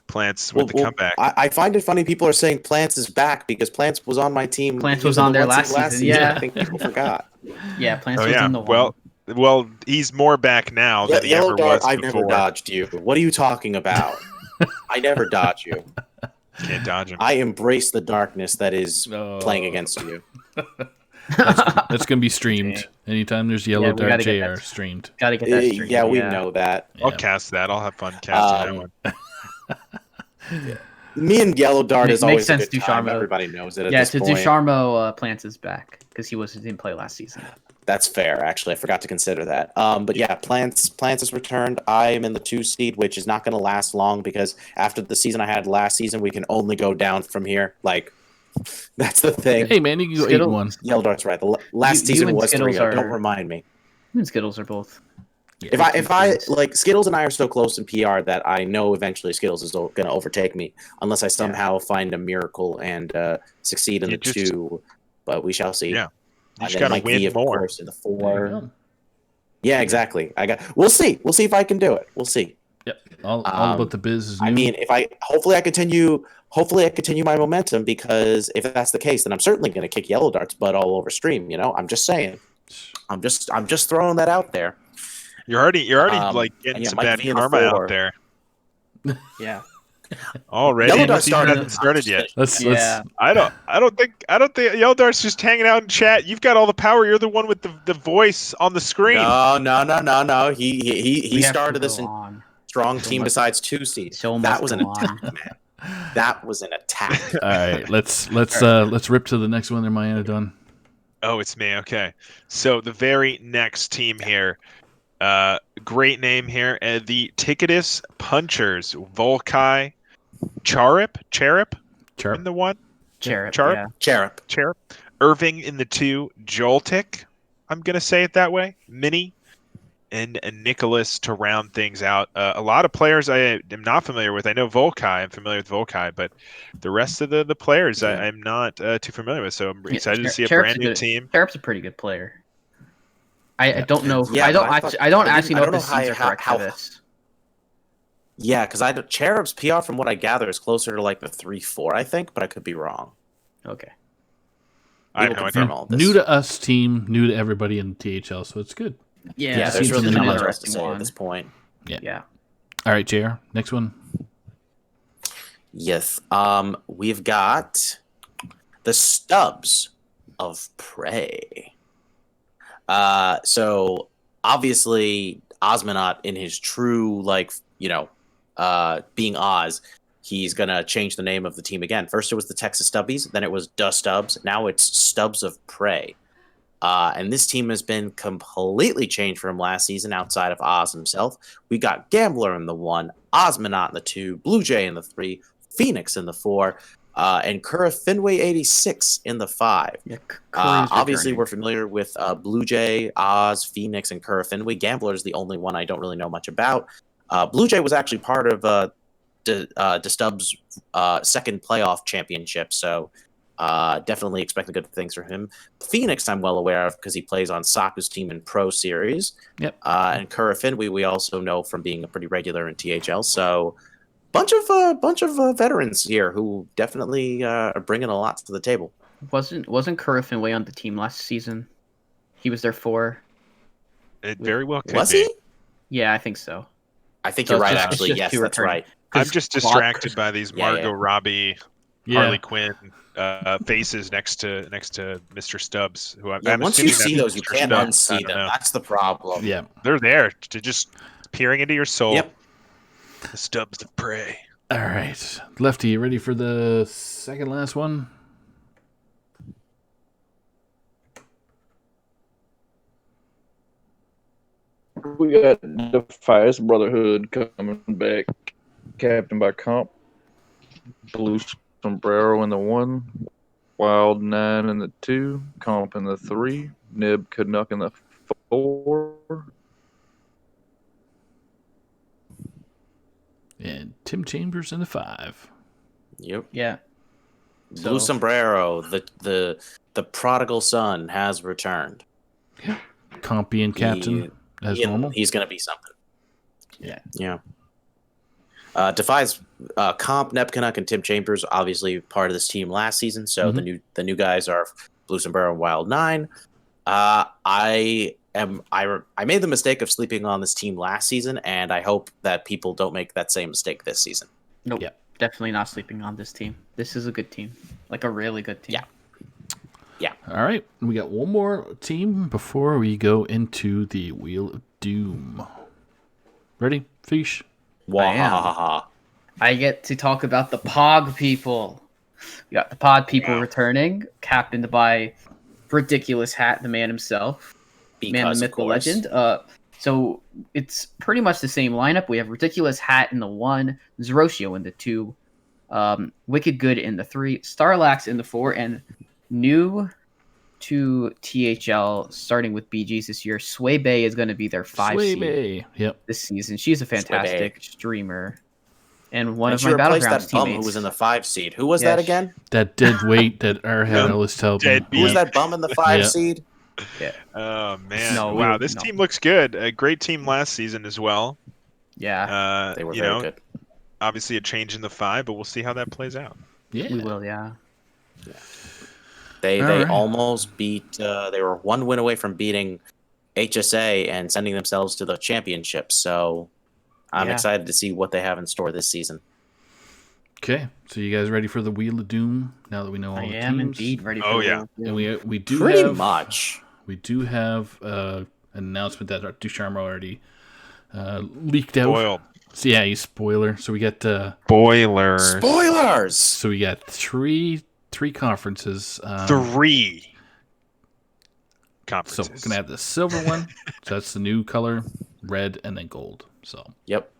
Plants with the comeback. I find it funny people are saying Plants is back because Plants was on my team. Plants He was on the there one last seed season, yeah. I think people forgot. Yeah, Plants Oh was yeah. in the one. Well, he's more back now than he Yellow ever Dart, was I've before. never dodged you. What are you talking about? I never dodge you. Can't dodge him. I embrace the darkness that is Oh. playing against you. That's going to be streamed. Okay. Anytime there's Yellow Yeah, we Dart gotta get JR that. streamed. Gotta get that stream. Yeah, we know that. I'll Yeah. cast that. I'll have fun casting that one. Me and Yellow Dart is Makes always a sense, good time. Ducharme. Everybody knows it at Yeah, this to point. Ducharme, Plants is back because he didn't play last season. That's fair, actually. I forgot to consider that. But yeah, Plants has returned. I am in the 2 seed, which is not going to last long because after the season I had last season, we can only go down from here. Like, that's the thing. Hey, man, you can go Skittle- 8-1. Yellow Dart's right. The last You season and was Skittles 3-0. are- Don't remind me. You and Skittles are both. If I like Skittles and I are so close in PR that I know eventually Skittles is going to overtake me unless I somehow find a miracle and succeed in You the just- 2. But we shall see. Yeah. You And just then gotta Mike V, win of more. course, in the There you 4. go. Yeah, exactly. We'll see. We'll see if I can do it. We'll see. Yep. All about the biz is new. I mean, hopefully I continue my momentum because if that's the case, then I'm certainly going to kick Yellow Dart's butt all over stream. You know, I'm just saying. I'm just throwing that out there. You're already like and getting yeah, some Mike bad V in the karma 4. out there. Yeah. Already, Yellow the Dart season started- hasn't started yet. let's Yeah. I don't think Yellow Dart's just hanging out in chat. You've got all the power. You're the one with the voice on the screen. No. He We have started to this go in on. strong So team much- besides 2 seeds. So That much was an go on. attack, man. That was an attack. All right, let's rip to the next one. There, Maya done. Oh, it's me. Okay. So the very next team here, great name here, the Ticketus Punchers, Volkai, Cherub in the 1, Cherub. Charp? Yeah. Cherub. Irving in the 2, Joltik, I'm gonna say it that way, Mini, and Nicholas to round things out. A lot of players I am not familiar with. I know Volkai. I'm familiar with Volkai, but the rest of the players Yeah. I'm not too familiar with. So I'm Yeah, excited to see a Cherub's brand new good. team. Cherub's a pretty good player. I don't know. Yeah, I don't but actually. I don't actually know I if don't the know seeds are how- correct how- for this. Yeah, because Cherub's PR, from what I gather, is closer to like the 3-4, I think, but I could be wrong. Okay. I We have will no confirm idea. all this. New to us team, new to everybody in THL, so it's good. Yeah. Yeah, seems there's to really be not an much else to interesting say one. at this point. Yeah. All right, JR, next one. Yes. We've got the Stubs of Prey. So obviously Osmonaut in his true, being Oz, he's gonna change the name of the team again. First it was the Texas Stubbies, then it was Da Stubs, now it's Stubs of Prey. And this team has been completely changed from last season outside of Oz himself. We got Gambler in the 1, Osmonaut in the 2, Blue Jay in the 3, Phoenix in the 4, and Kura Finway 86 in the 5. Yeah. Obviously, we're familiar with Blue Jay, Oz, Phoenix, and Kura Finway. Gambler is the only one I don't really know much about. Blue Jay was actually part of the Stubs' second playoff championship, so definitely expecting good things from him. Phoenix, I'm well aware of because he plays on Saku's team in Pro Series. Yep. And Kura Finway, we also know from being a pretty regular in THL. So, bunch of veterans here who definitely are bringing a lot to the table. Wasn't Kura Finway on the team last season? He was there for. It very well could Was be. he? Yeah, I think so. I think So you're it's right. just- it's Actually, just yes, two that's return. right. I'm just distracted by these Yeah, Margot yeah. Robbie Harley Quinn faces next to Mr. Stubbs, who Yeah, I'm once you assuming see that's those, you Mr. can't Stubbs. I unsee don't them. know. That's the problem. Yeah. They're there to just peering into your soul. Yep. The Stubbs of prey. All right. Lefty, you ready for the second last one? We got Defiance Brotherhood coming back, captained by Comp, Blue Sombrero in the 1, Wild 9 in the 2, Comp in the 3, Nib Canuck in the 4. And Tim Chambers in the 5. Yep. Yeah. Blue Sombrero, the prodigal son, has returned. Comp being captain as normal. He's going to be something. Yeah. Yeah. Defies Comp, Nepcanuck, and Tim Chambers, obviously part of this team last season. So the new guys are Blue Sombrero and Wild 9. I made the mistake of sleeping on this team last season, and I hope that people don't make that same mistake this season. Nope. Yeah. Definitely not sleeping on this team. This is a good team. Like a really good team. Yeah. Yeah. All right. We got one more team before we go into the Wheel of Doom. Ready, Fish? Wahahaha. I get to talk about the Pog people. We got the Pod people returning, captained by Ridiculous Hat, the man himself. Man, the myth, the legend. So it's pretty much the same lineup. We have Ridiculous Hat in the 1, Zeroshio in the 2, Wicked Good in the 3, Starlax in the 4, and new to THL, starting with BGs this year, Sway Bay is going to be their 5 seed this season. She's a fantastic streamer. And one of my Battlegrounds that bum teammates. who was in the 5 seed. Who was that again? That dead weight that Airhead always tells me. Who was that bum in the 5 seed? Yeah. Oh man! No, wow, this team looks good. A great team last season as well. Yeah, they were very good. Obviously, a change in the 5, but we'll see how that plays out. Yeah, we will. Yeah. They almost beat. They were 1 win away from beating HSA and sending themselves to the championship. So I'm excited to see what they have in store this season. Okay, so you guys ready for the Wheel of Doom? Now that we know all the teams, I am indeed ready. For and we do pretty much. We do have an announcement that Ducharme already leaked out. Spoiled. So yeah, he's spoiler. So we got spoilers. So we got three conferences. 3 conferences. So we're gonna have the silver one. So that's the new color, red, and then gold. So yep.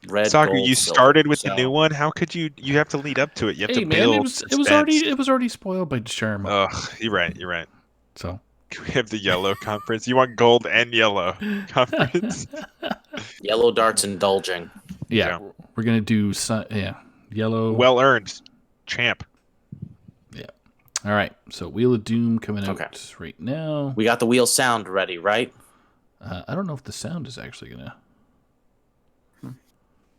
Red, Soccer, gold, you silver. started with the new one. How could you have to lead up to it? You have to build. It was already spoiled by Ducharme. Oh, you're right. So we have the yellow conference. You want gold and yellow conference. Yellow darts indulging. Yeah, we're gonna do yellow. Well earned, champ. Yeah. All right. So Wheel of Doom coming out right now. We got the wheel sound ready, right? I don't know if the sound is actually gonna.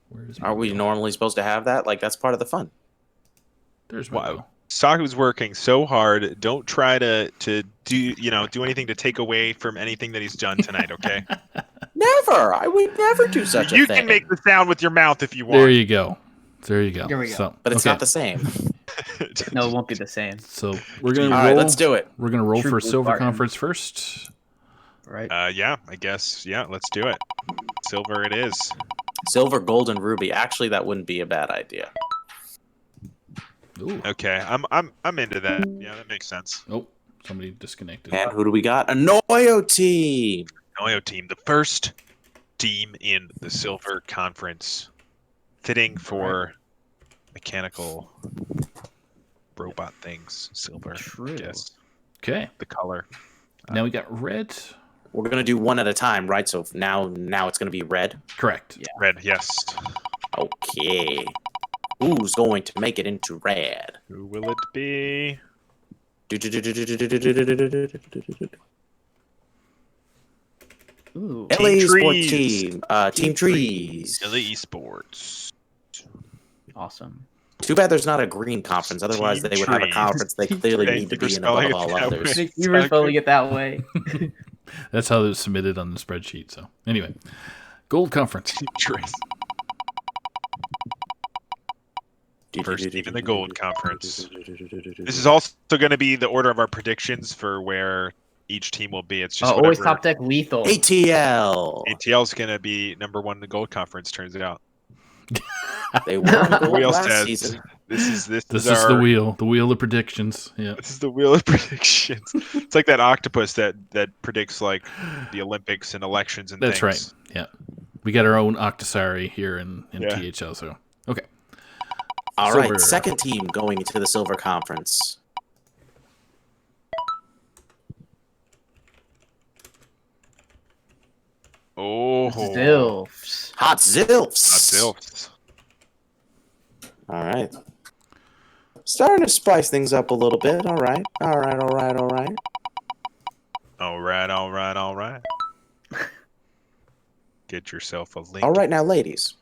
Where is? Are we normally supposed to have that? Like that's part of the fun. There's wow. Saku's working so hard. Don't try to do anything to take away from anything that he's done tonight. Okay. Never. I would never do such a thing. You can make the sound with your mouth if you want. There you go. Here we go. So, but it's not the same. No, it won't be the same. So we're gonna roll. All right, let's do it. We're gonna roll for Silver Conference first. Right. Yeah, I guess. Yeah, let's do it. Silver it is. Silver, gold, and ruby. Actually, that wouldn't be a bad idea. Ooh. Okay, I'm into that. Yeah, that makes sense. Oh, somebody disconnected. And who do we got? A Noyo team. Noyo team, the first team in the Silver Conference, fitting for mechanical robot things. Silver. True. Yes. Okay. The color. Now we got red. We're gonna do one at a time, right? So now it's gonna be red. Correct. Yeah. Red. Yes. Okay. Who's going to make it into red? Who will it be? Ooh. LA Team Esports Trees. team. Team Trees. LA Esports. Awesome. Too bad there's not a green conference. Otherwise, Team they would have a Trees. conference they clearly Thank need to you for be in spelling above it all that others. way. You were spelling it that way. That's how it was submitted on the spreadsheet. So anyway, Gold Conference. Trees. First team in the Gold Conference. This is also going to be the order of our predictions for where each team will be. It's just Always whatever. top deck lethal. ATL. ATL is going to be #1 in the Gold Conference. Turns it out. They were The gold wheel last says season. this is the wheel. The wheel of predictions. Yeah. This is the wheel of predictions. It's like that octopus that predicts like the Olympics and elections and That's things. right. Yeah. We got our own Octasari here in Yeah. THL. So okay. All Silver. right, second team going into the Silver Conference. Oh, Zilfs. Hot Zilfs. Hot Zilfs. All right. Starting to spice things up a little bit. All right. All right. All right. All right. All right. Get yourself a link. All right, now, ladies.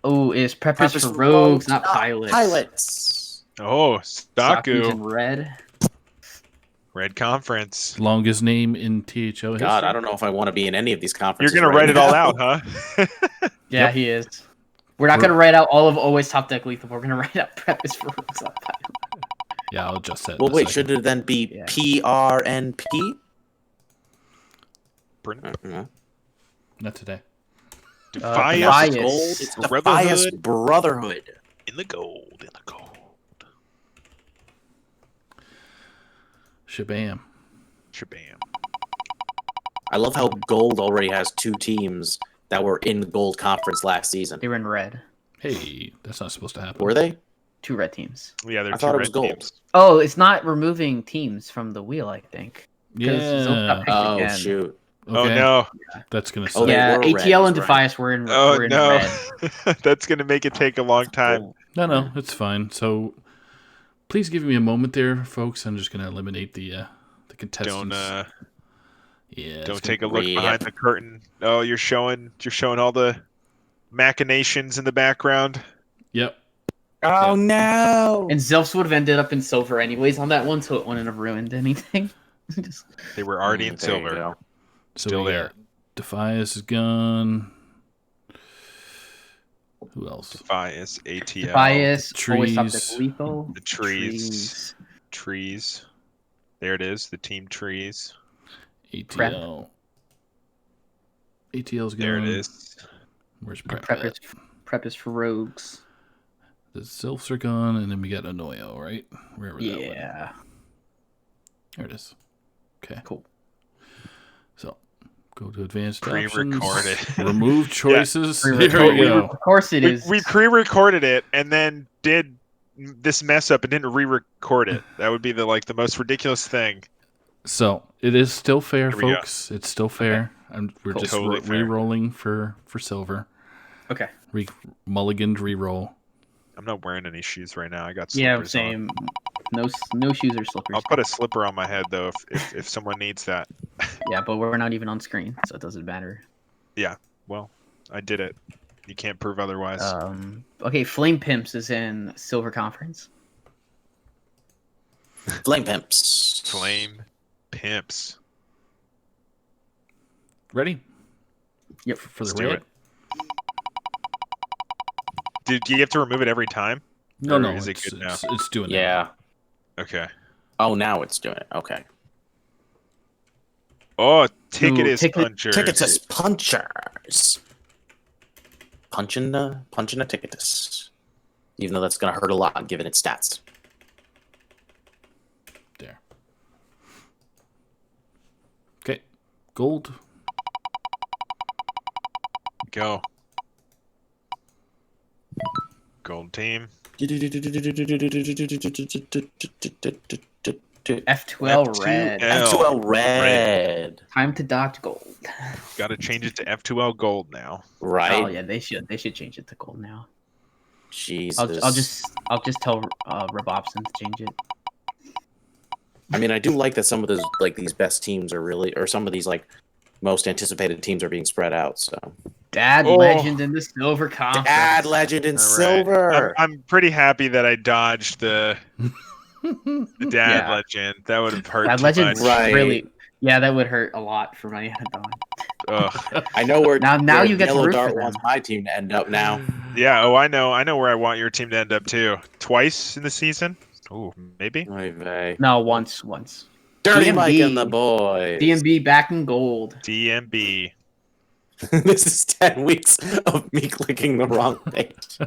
Oh, it's preppers Preppers for for rogues, rogues, not not pilots. Pilots. Oh, Saku's in Staku. red. Red Conference. Longest name in THL history. God, I don't know if I want to be in any of these You're conferences. going to write it all out, huh? Yeah, Yep. he is. We're not going to write out all of Always Top Deck Lethal. We're going to write out preppers for rogues, not pilots. Yeah, I'll adjust that. Well, in a wait, second. should it then be Yeah. PRNP? Not today. Defiance Defiance. Gold. It's Brotherhood. Defiance Brotherhood. in the gold. Shabam. Shabam. I love how Gold already has 2 teams that were in the Gold Conference last season. They were in red. Hey, that's not supposed to happen. Were they? 2 red teams. Yeah, they're I two thought it red was gold. teams. Oh, it's not removing teams from the wheel, I think. 'Cause Zilf got Yeah. picked Oh, again. shoot. Okay. Oh no! That's gonna Oh, suck. they Yeah, were red, ATL and he's right. Defiance were in, Oh were in no! red. That's gonna make it take a long time. No, it's fine. So, please give me a moment there, folks. I'm just gonna eliminate the contestants. Don't yeah. it's don't gonna- take a look Yep. behind the curtain. Oh, you're showing all the machinations in the background. Yep. Oh, no. And Zilfs would have ended up in silver anyways on that one, so it wouldn't have ruined anything. Just- They were already in There you silver. go. So Still we there. got Defias is gone. Who else? Defiance, ATL, Defiance, Always Top Trees. Deck Lethal. the trees. There it is. The team trees. ATL. ATL's gone. There it is. Where's And Prep? Prep at? is for rogues. The Sylphs are gone, and then we got Anoyo, right? Wherever that went. Yeah. There it is. Okay. Cool. So, go to advanced Pre-recorded. options. Remove choices. Here Pre-record- we go. Of course it is. We pre-recorded it and then did this mess up and didn't re-record it. That would be the most ridiculous thing. So, it is still fair, Here we go. folks. It's still fair. We're Cool. just Totally fair. re-rolling for silver. Okay. Mulliganed re-roll. I'm not wearing any shoes right now. I got Yeah, slippers on. same. No shoes or slippers. I'll put a slipper on my head though if someone needs that. Yeah, but we're not even on screen, so it doesn't matter. Well, I did it. You can't prove otherwise. Okay, Flame Pimps is in Silver Conference. Flame Pimps. Flame pimps. Ready? Yep. For the Let's do red? it. Do you have to remove it every time? No, Or no. is it It's, good now? it's doing it. Yeah. Okay. Oh, now it's doing it. Okay. Oh, Ticketus Ticket- Punchers. Ticketus Punchers. Punching a Ticketus. Even though that's going to hurt a lot given its stats. There. Okay. Gold. Go. Gold team. F2L red. F2L Red. Time to dodge gold. Got to change it to F2L Gold now. Right? Oh yeah, they should change it to gold now. Jesus. I'll just tell Robobson to change it. I mean, I do like that some of those these best teams are really, or some of these most anticipated teams are being spread out. So Dad Oh. Legend in the Silver Conference. Dad Legend in All right. silver. I'm pretty happy that I dodged the Dad Yeah. Legend. That would have hurt Dad too Legend much. Right. really. Yeah, that would hurt a lot for my Anadon. I know where Now where you get to Yellow root for Dart them. wants my team to end up now. Yeah. Oh, I know where I want your team to end up too. Twice in the season. Ooh, maybe. Oy vey. No, once. Dirty DMB. Mike and the boys. DMB back in gold. DMB. This is 10 weeks of me clicking the wrong page.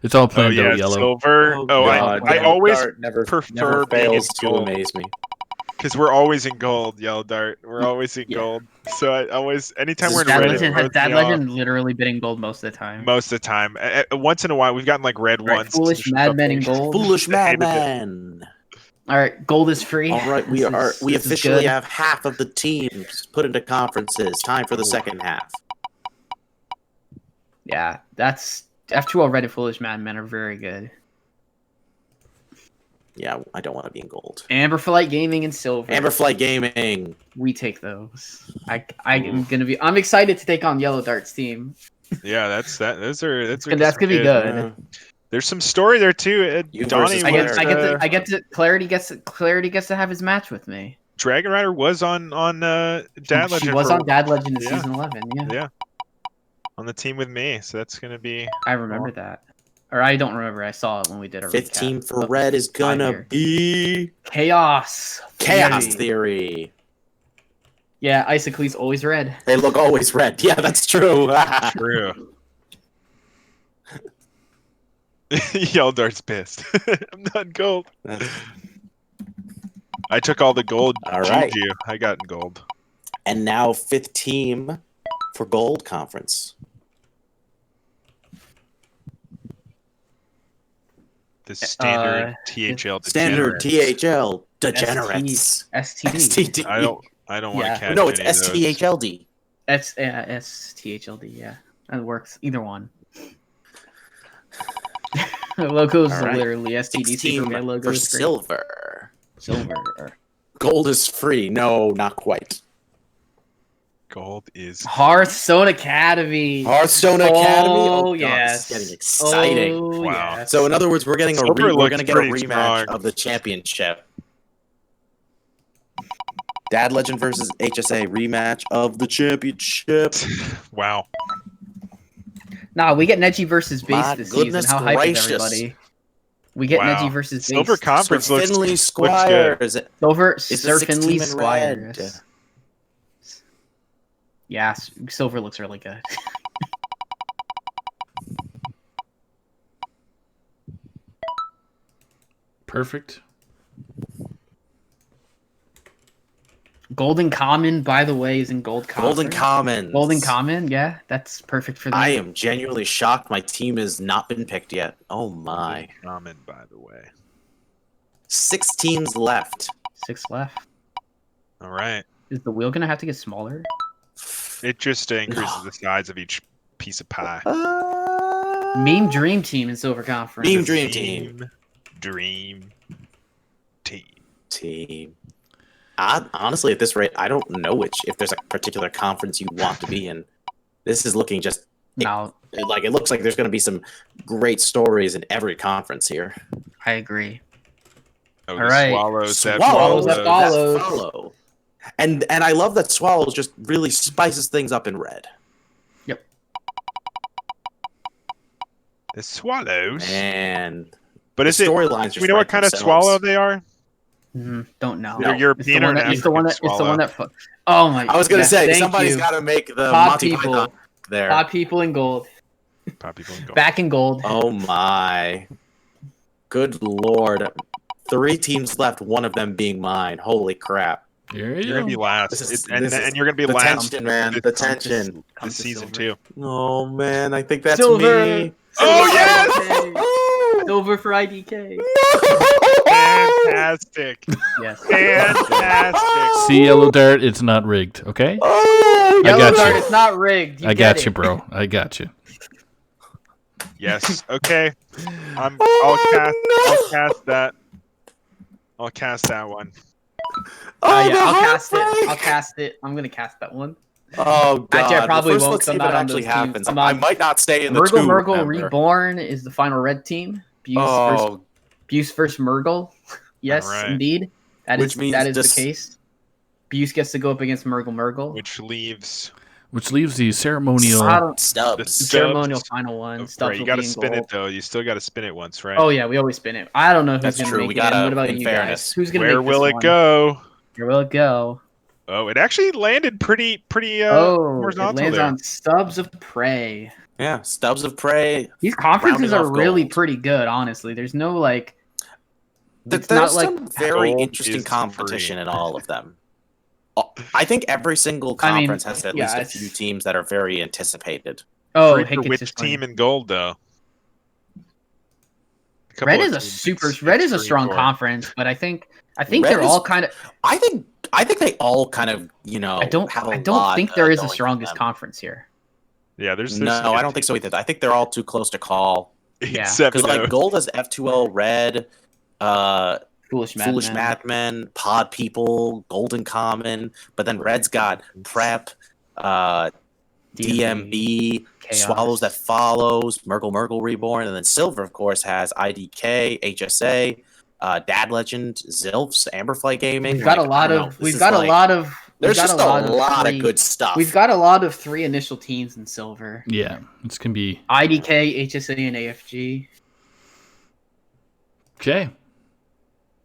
It's all Oh planned yeah, out, Yellow. silver. Oh, God, I Yellow always Dart never prefer being in fails to gold amaze me. because we're always in gold. Yellow Dart. We're always in Yeah. gold. So I always, anytime we're in Dad red, Legend it has throws Dad me off. Legend literally been in gold most of the time. Most of the time. Once in a while, we've gotten like red Right, once. Foolish Madmen in gold. Foolish I hated it. madman. All right, gold is free. All right, we This is officially good. have half of the teams put into conferences. Time for the second half. Yeah, that's F2L Red and Foolish Madmen are very good. Yeah, I don't want to be in gold. Amberflight Gaming and silver. Amberflight Gaming. We take those. I'm excited to take on Yellow Dart's team. Yeah, that's That's gonna be good. Uh, There's some story there too. You Donnie versus I was, get to Clarity gets to have his match with me. Dragon Rider was on Dad Legend. She was for- on Dad Legend in Yeah. season 11. Yeah, Yeah, on the team with me. So that's gonna be. I remember that. Or I don't remember. I saw it when we did our Fifth recap. team for But red is gonna here. be Chaos. Chaos Theory. Theory. Yeah, Isocles always red. They look always red. Yeah, that's true. True. Yellow Dart's pissed. I'm not gold. I took all the gold. All right. Juju. I got in gold. And now fifth team for gold conference. The standard THL. Standard Degenerates. THL Degenerates. STD. STD. I don't want Yeah. to catch. No, it's any of those. STHLD. STHLD. Yeah, that works. Either one. The logos All right. literally STD. Sixth team Superman logo for is great. silver. Silver. Gold is free. No, not quite. Gold is. Hearthstone Academy. Hearthstone Academy. Oh, God, yes. this is getting exciting. Oh, Wow. yes. So in other words, we're getting Silver we're looks going to get a pretty rematch strong. of the championship. Dad Legend versus HSA rematch of the championship. Wow. Nah, we get Neji versus Base My this season. goodness How hype gracious. is everybody? We get Wow. Neji versus Base. Silver Sir Conference looks Finley good. Squires. Silver, It's the Sir 6 Finley team in red. Squires. Yeah, silver looks really good. Perfect. Golden Common, by the way, is in Gold Conference. Golden Commons. Golden Common, yeah, that's perfect for them. I am genuinely shocked my team has not been picked yet. Oh my. Common, by the way. 6 teams left. 6 left. All right. Is the wheel gonna have to get smaller? It just increases the size of each piece of pie. Meme Dream Team in Silver Conference. Meme Dream Team. Dream Team. Team. Honestly, at this rate, I don't know if there's a particular conference you want to be in. This is looking just No, like it looks like there's going to be some great stories in every conference here. I agree. Oh, All the right. Swallows that Swallows that follow. follow. And I love that Swallows just really spices things up in red. Yep. The Swallows. And But is it? storylines. Do we know what kind of swallow they are? Don't know. They're European or It's the one that. African It's the one swallow? that. Oh my! I was going to yes, say thank somebody's you. got to make the Top Monty people. Python there. Top people in gold. Pop people in gold. Back in gold. Oh my! Good lord! 3 teams left. One of them being mine. Holy crap! There You're you gonna be go. last, This is- and this is you're gonna be the last tension, man. this- The tension. Come this to season silver. too. Oh man, I think that's Silver. me. Oh yes! yes! Silver for IDK. Fantastic! Yes. Fantastic! See, Yellow Dart, it's not rigged, okay? Oh, I Yellow got Dart, you. It's not rigged. I get got it. you, bro. I got you. Yes. Okay. I'll cast that. I'll cast that one. Yeah, the I'll cast it. heartbreak! I'll cast it. I'm gonna cast that one. Oh god! Actually, I probably First, won't, let's 'cause see I'm if it not on actually those teams. happens. I'm I on- might not stay in the Murgle 2. Murgle remember? Reborn is the final red team. Oh, Buse versus Murgle. Yes, Alright. indeed. Which means that is this- the case. Buse gets to go up against Murgle. Which leaves which leaves the ceremonial. The Stubbs. ceremonial final one. Stubbs Right, you will got to be in spin gold. it though. You still got to spin it once, right? Oh yeah, we always spin it. I don't know who's That's gonna true. make We it in. gotta, What about in you fairness. guys? Who's gonna Where make this will it one? go? Where will it go? Oh, it actually landed pretty It horizontal lands there. on Stubbs of Prey. Yeah, Stubbs of Prey. These conferences Rounding are off really gold. pretty good, honestly. There's no like. It's There's not like some very Gold interesting is competition free. in all of them. I think every single I mean, conference has at yeah, least a it's- few teams that are very anticipated. Oh, Free for Hickett's which just team winning. in gold though? A couple Red of is a teams super. it's Red is a free strong for. conference, but I think Red they're is- all kind of. I think they all kind of I don't have a don't lot, think there is a going for strongest them. conference here. Yeah, there's No, some I good don't think so either. I think they're all too close to call. Yeah. 8-7-0. Because like gold has F2L, red, Foolish Foolish Madmen, Pod People, Golden Common, but then red's got Prep, DMB, Chaos. Swallows That Follows, Murgle Reborn, and then silver, of course, has IDK, HSA, Dad Legend, Zilfs, Amberflight Gaming. We've got a lot of. We've got a lot of. There's just a lot of three- good stuff. We've got a lot of 3 initial teams in silver. Yeah, it's gonna be IDK, HSA, and AFG. okay.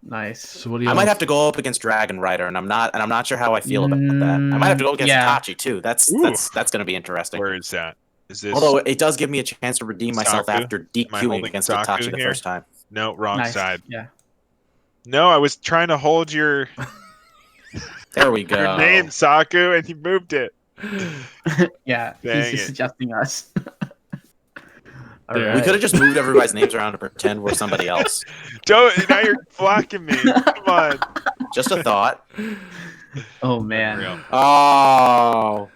Nice. So what do you? I might have to go up against Dragon Rider, and I'm not sure how I feel about that. I might have to go against Yeah. Itachi too. That's Ooh. going to be interesting. Where is that? Is this Although it does give me a chance to redeem myself Saku? after Am I DQing holding against Saku Itachi the here? first time. no wrong Nice. side? Yeah. No, I was trying to hold your There we go. your name, Saku, and you moved it. Yeah. Dang He's just it. suggesting us. All Yeah. We right. could have just moved everybody's names around to pretend we're somebody else. Don't now you're blocking me. Come on. Just a thought. Oh man. Real. Oh.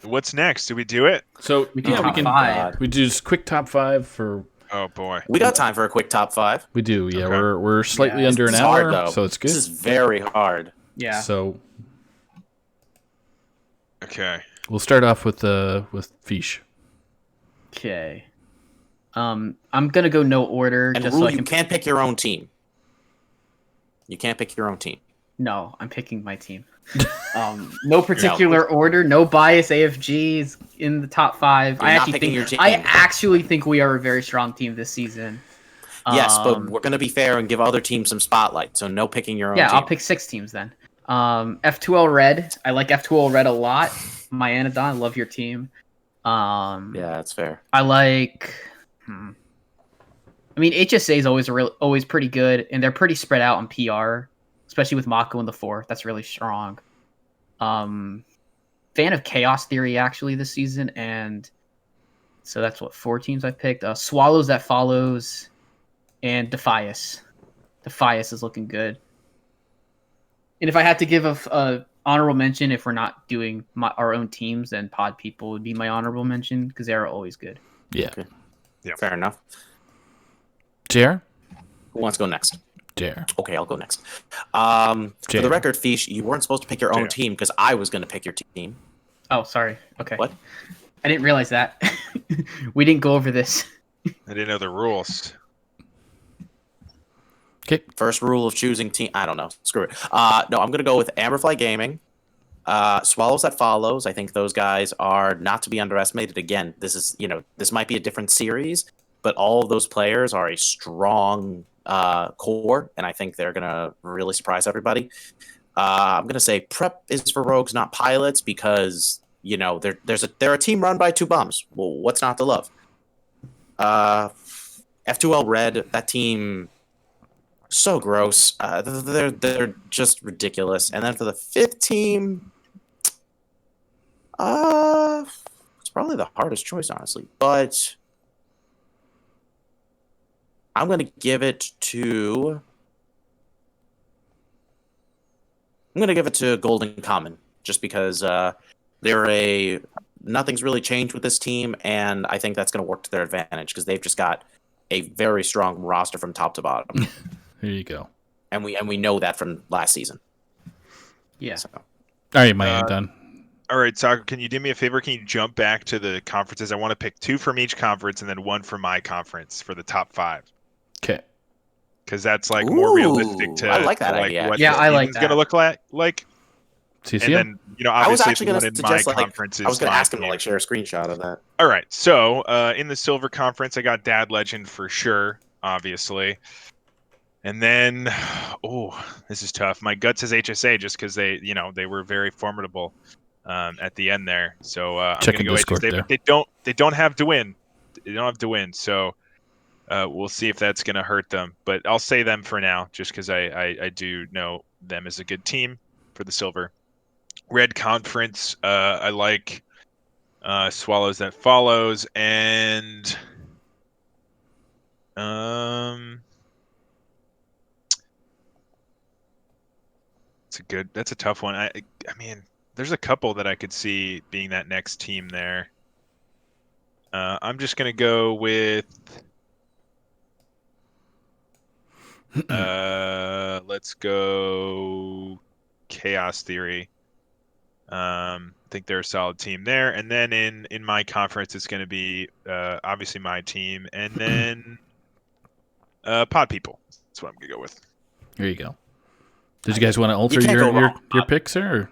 What's next? Do we do it? So We do yeah, we top can. 5. We do just quick top 5 for. Oh boy. We got time for a quick top 5. We do. Yeah, Okay. we're slightly Yeah, under This an is hour, hard, though. so it's good. This is very hard. Yeah. So Okay. we'll start off with Fish. Okay. I'm gonna go no order And just rule, so I you can. can't pick your own team. You can't pick your own team. No, I'm picking my team. No particular order, no bias. AFGs in the top 5. You're not picking your team. I actually think we are a very strong team this season. Yes, but we're going to be fair and give other teams some spotlight. So no picking your own Yeah, team. I'll pick 6 teams then. F2L Red. I like F2L Red a lot. My Anadon, I love your team. Yeah, that's fair. I like. I mean, HSA is always pretty good, and they're pretty spread out on PR, especially with Mako in the 4th. That's really strong. Fan of Chaos Theory actually this season, and so that's what 4 teams I picked. Swallows That Follows, and Defias. Defias is looking good. And if I had to give a honorable mention, if we're not doing our own teams, then Pod People would be my honorable mention because they are always good. Yeah. Okay. Fair enough. JR? Who wants to go next? JR. Okay, I'll go next. For JR. the record, Fish, you weren't supposed to pick your own JR. team because I was going to pick your team. Oh, sorry. Okay. What? I didn't realize that. We didn't go over this. I didn't know the rules. Okay. First rule of choosing team. I don't know. Screw it. No, I'm going to go with Amberfly Gaming. Swallows That Follows. I think those guys are not to be underestimated. Again, this might be a different series, but all of those players are a strong core, and I think they're going to really surprise everybody. I'm going to say Prep is for rogues, not pilots, because they're a team run by 2 bums. Well, what's not to love? F2L Red, that team, so gross. They're just ridiculous. And then for the 5th team, it's probably the hardest choice, honestly. But I'm going to give it to Golden Common, just because nothing's really changed with this team, and I think that's going to work to their advantage because they've just got a very strong roster from top to bottom. There you go. And we know that from last season. Yeah. So All right, my done. All right, Saku, can you do me a favor? Can you jump back to the conferences? I want to pick 2 from each conference and then 1 from my conference for the top 5. Okay. Because that's like more realistic to I like that to, idea. what Yeah, the I like season's gonna that. look like. CCL. And then, I was obviously actually the going one to in my suggest, conference is I was going to my ask him to team. share a screenshot of that. All right. So in the silver conference, I got Dad Legend for sure, obviously. And then, this is tough. My gut says HSA just because they were very formidable at the end there. So I'm going to go Discord HSA, there. but they don't have to win. They don't have to win. So we'll see if that's going to hurt them. But I'll say them for now, just because I do know them as a good team for the silver. Red conference, I like Swallows That Follows, and that's a tough one. I mean, there's a couple that I could see being that next team there. I'm just gonna go with let's go Chaos Theory. I think they're a solid team there. And then in my conference, it's going to be obviously my team, and then Pod People. That's what I'm going to go with. There you go. Did you guys want to alter can't go wrong. your picks there?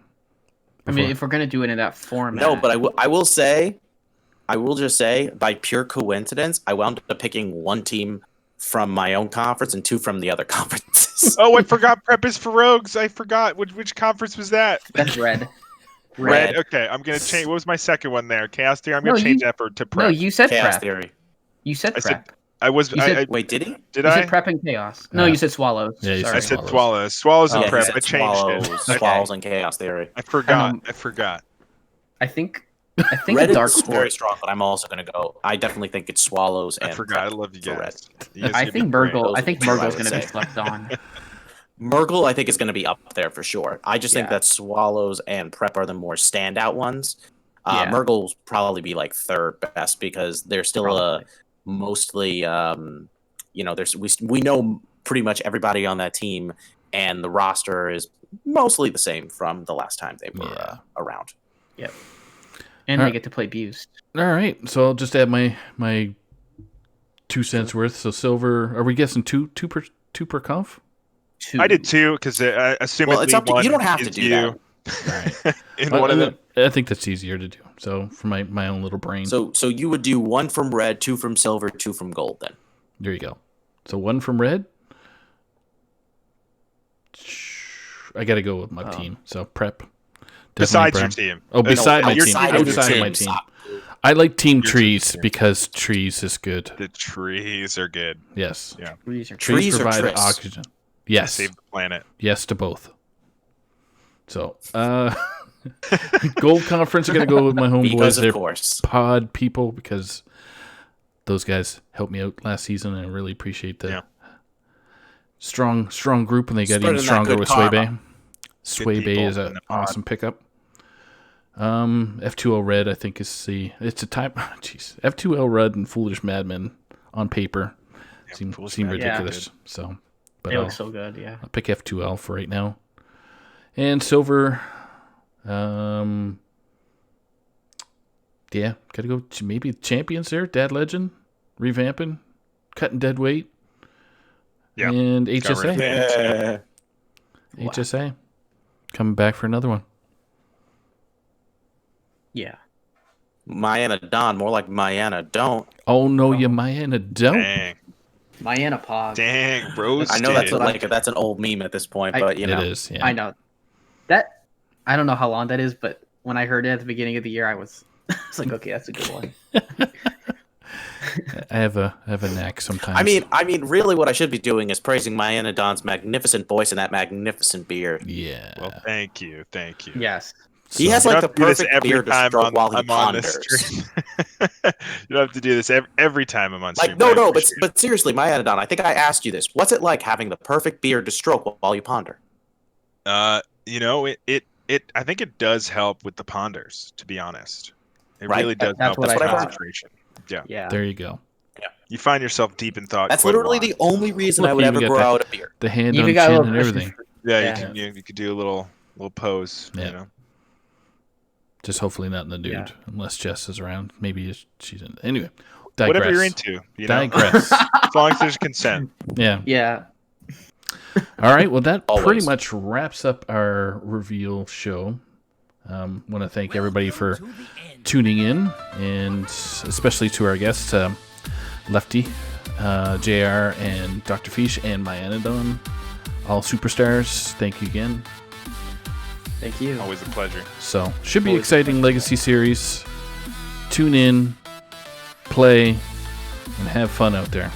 I mean, if we're gonna do it in that format, No, but I will just say, by pure coincidence, I wound up picking one team from my own conference and two from the other conferences. Oh, I forgot Prep is for Rogues. I forgot. Which conference was that? that's red. Red. Okay, I'm going to change. What was my second one there? Chaos Theory? I'm going to change that to Prep. No, you said Chaos prep. Theory. You said I prep. I was. You said- Wait, did he? Did You I? said prep and chaos. No, you said swallows. Yeah, you Sorry. I said Swallows. Swallows and Yeah, he Prep. said I changed Swallows, it. Swallows and Chaos Theory. I forgot. Um, I forgot. I think Red a dark is very horse. strong, but I'm also going to go. I definitely think it's Swallows and I forgot. I Prep love you for guys. Red. You guys I give think me brain. Murgle. I think Those are Murgle's what I gonna be would say. slept on. Murgle, I think, is going to be up there for sure. I just think Yeah. that Swallows and Prep are the more standout ones. Yeah. Murgle's probably be like third best because they're still Probably. mostly, there's we know pretty much everybody on that team, and the roster is mostly the same from the last time they were around. And All they right. get to play Buse. All right, so I'll just add my 2 cents worth. So silver. Are we guessing two per conf? Two. I did too because I assume Well, it's up to you. Don't have to do that. Right. In one of them. I think that's easier to do. So for my own little brain. So you would do one from red, two from silver, two from gold. Then There you go. So 1 from red. I got to go with my team. So prep. Definitely Besides your prep. team. Oh, beside my your team. outside of your Outside of my team. team. I like Team Your Trees team. because trees is good. The trees are good. Yes. Yeah. Trees are Trees Trees or provide tris? oxygen. Yes. Save the planet. Yes to both. So, Gold Conference, I got to go with my homeboys because there. of course. Pod People, because those guys helped me out last season, and I really appreciate the strong group, and they got even Spreading that stronger good with karma. Sway Sway Bay people is in an the pod. awesome pickup. F2L Red, I think, it's a type. Jeez, F2L Red and Foolish Madmen on paper seem Foolish seem Madmen are ridiculous. So, but They I'll look so good. Yeah. pick F2L for right now, and silver. Yeah, gotta go. Maybe champions there. Dad Legend, revamping, cutting dead weight. Yeah. And Got rid of HSA. it. HSA. Coming back for another one. Yeah. Mayanna Don, more like Mayanna don't. Oh no, you Mayanna don't. Dang. Mayanna Pog. Dang, bros. I know that's did. that's an old meme at this point, I- but you know, It is. Yeah. I know. That I don't know how long that is, but when I heard it at the beginning of the year, I was like, okay, that's a good one. I have a knack sometimes. I mean, really, what I should be doing is praising Mayanna Don's magnificent voice and that magnificent beard. Yeah. Well, thank you. Yes. He has You like don't the have to do this perfect every beard to time stroke while he I'm on this ponders. stream. You don't have to do this every time I'm on stream. Like, I no, appreciate but seriously, Mayanna Don, I think I asked you this. What's it like having the perfect beard to stroke while you ponder? it. I think it does help with the ponders, to be honest. It Right? really does That's help what with I heard. concentration. Yeah. Yeah. There you go. You find yourself deep in thought. That's quite a literally lot. the only reason Look, I would you ever even grow got out a beard. The hand You on even got a chin little and cushion everything. for- Yeah, Yeah. you could do a little pose. Yeah. You know. Just hopefully not in the dude, Yeah. unless Jess is around. Maybe she's in. Anyway, digress. Whatever you're into, you know. Digress. As long as there's consent. Yeah. Yeah. All All right. Well, that pretty Always. much wraps up our reveal show. Want to thank everybody for tuning in, and especially to our guests, Lefty, JR, and Dr. Fish, and Myanodon, all superstars. Thank you again. Thank you. Always a pleasure. So, should be exciting Legacy series. Tune in, play, and have fun out there.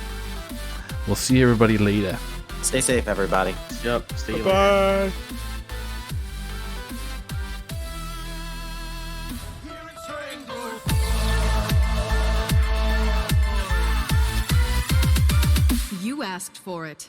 We'll see everybody later. Stay safe, everybody. Yep. See you later. Bye. You asked for it.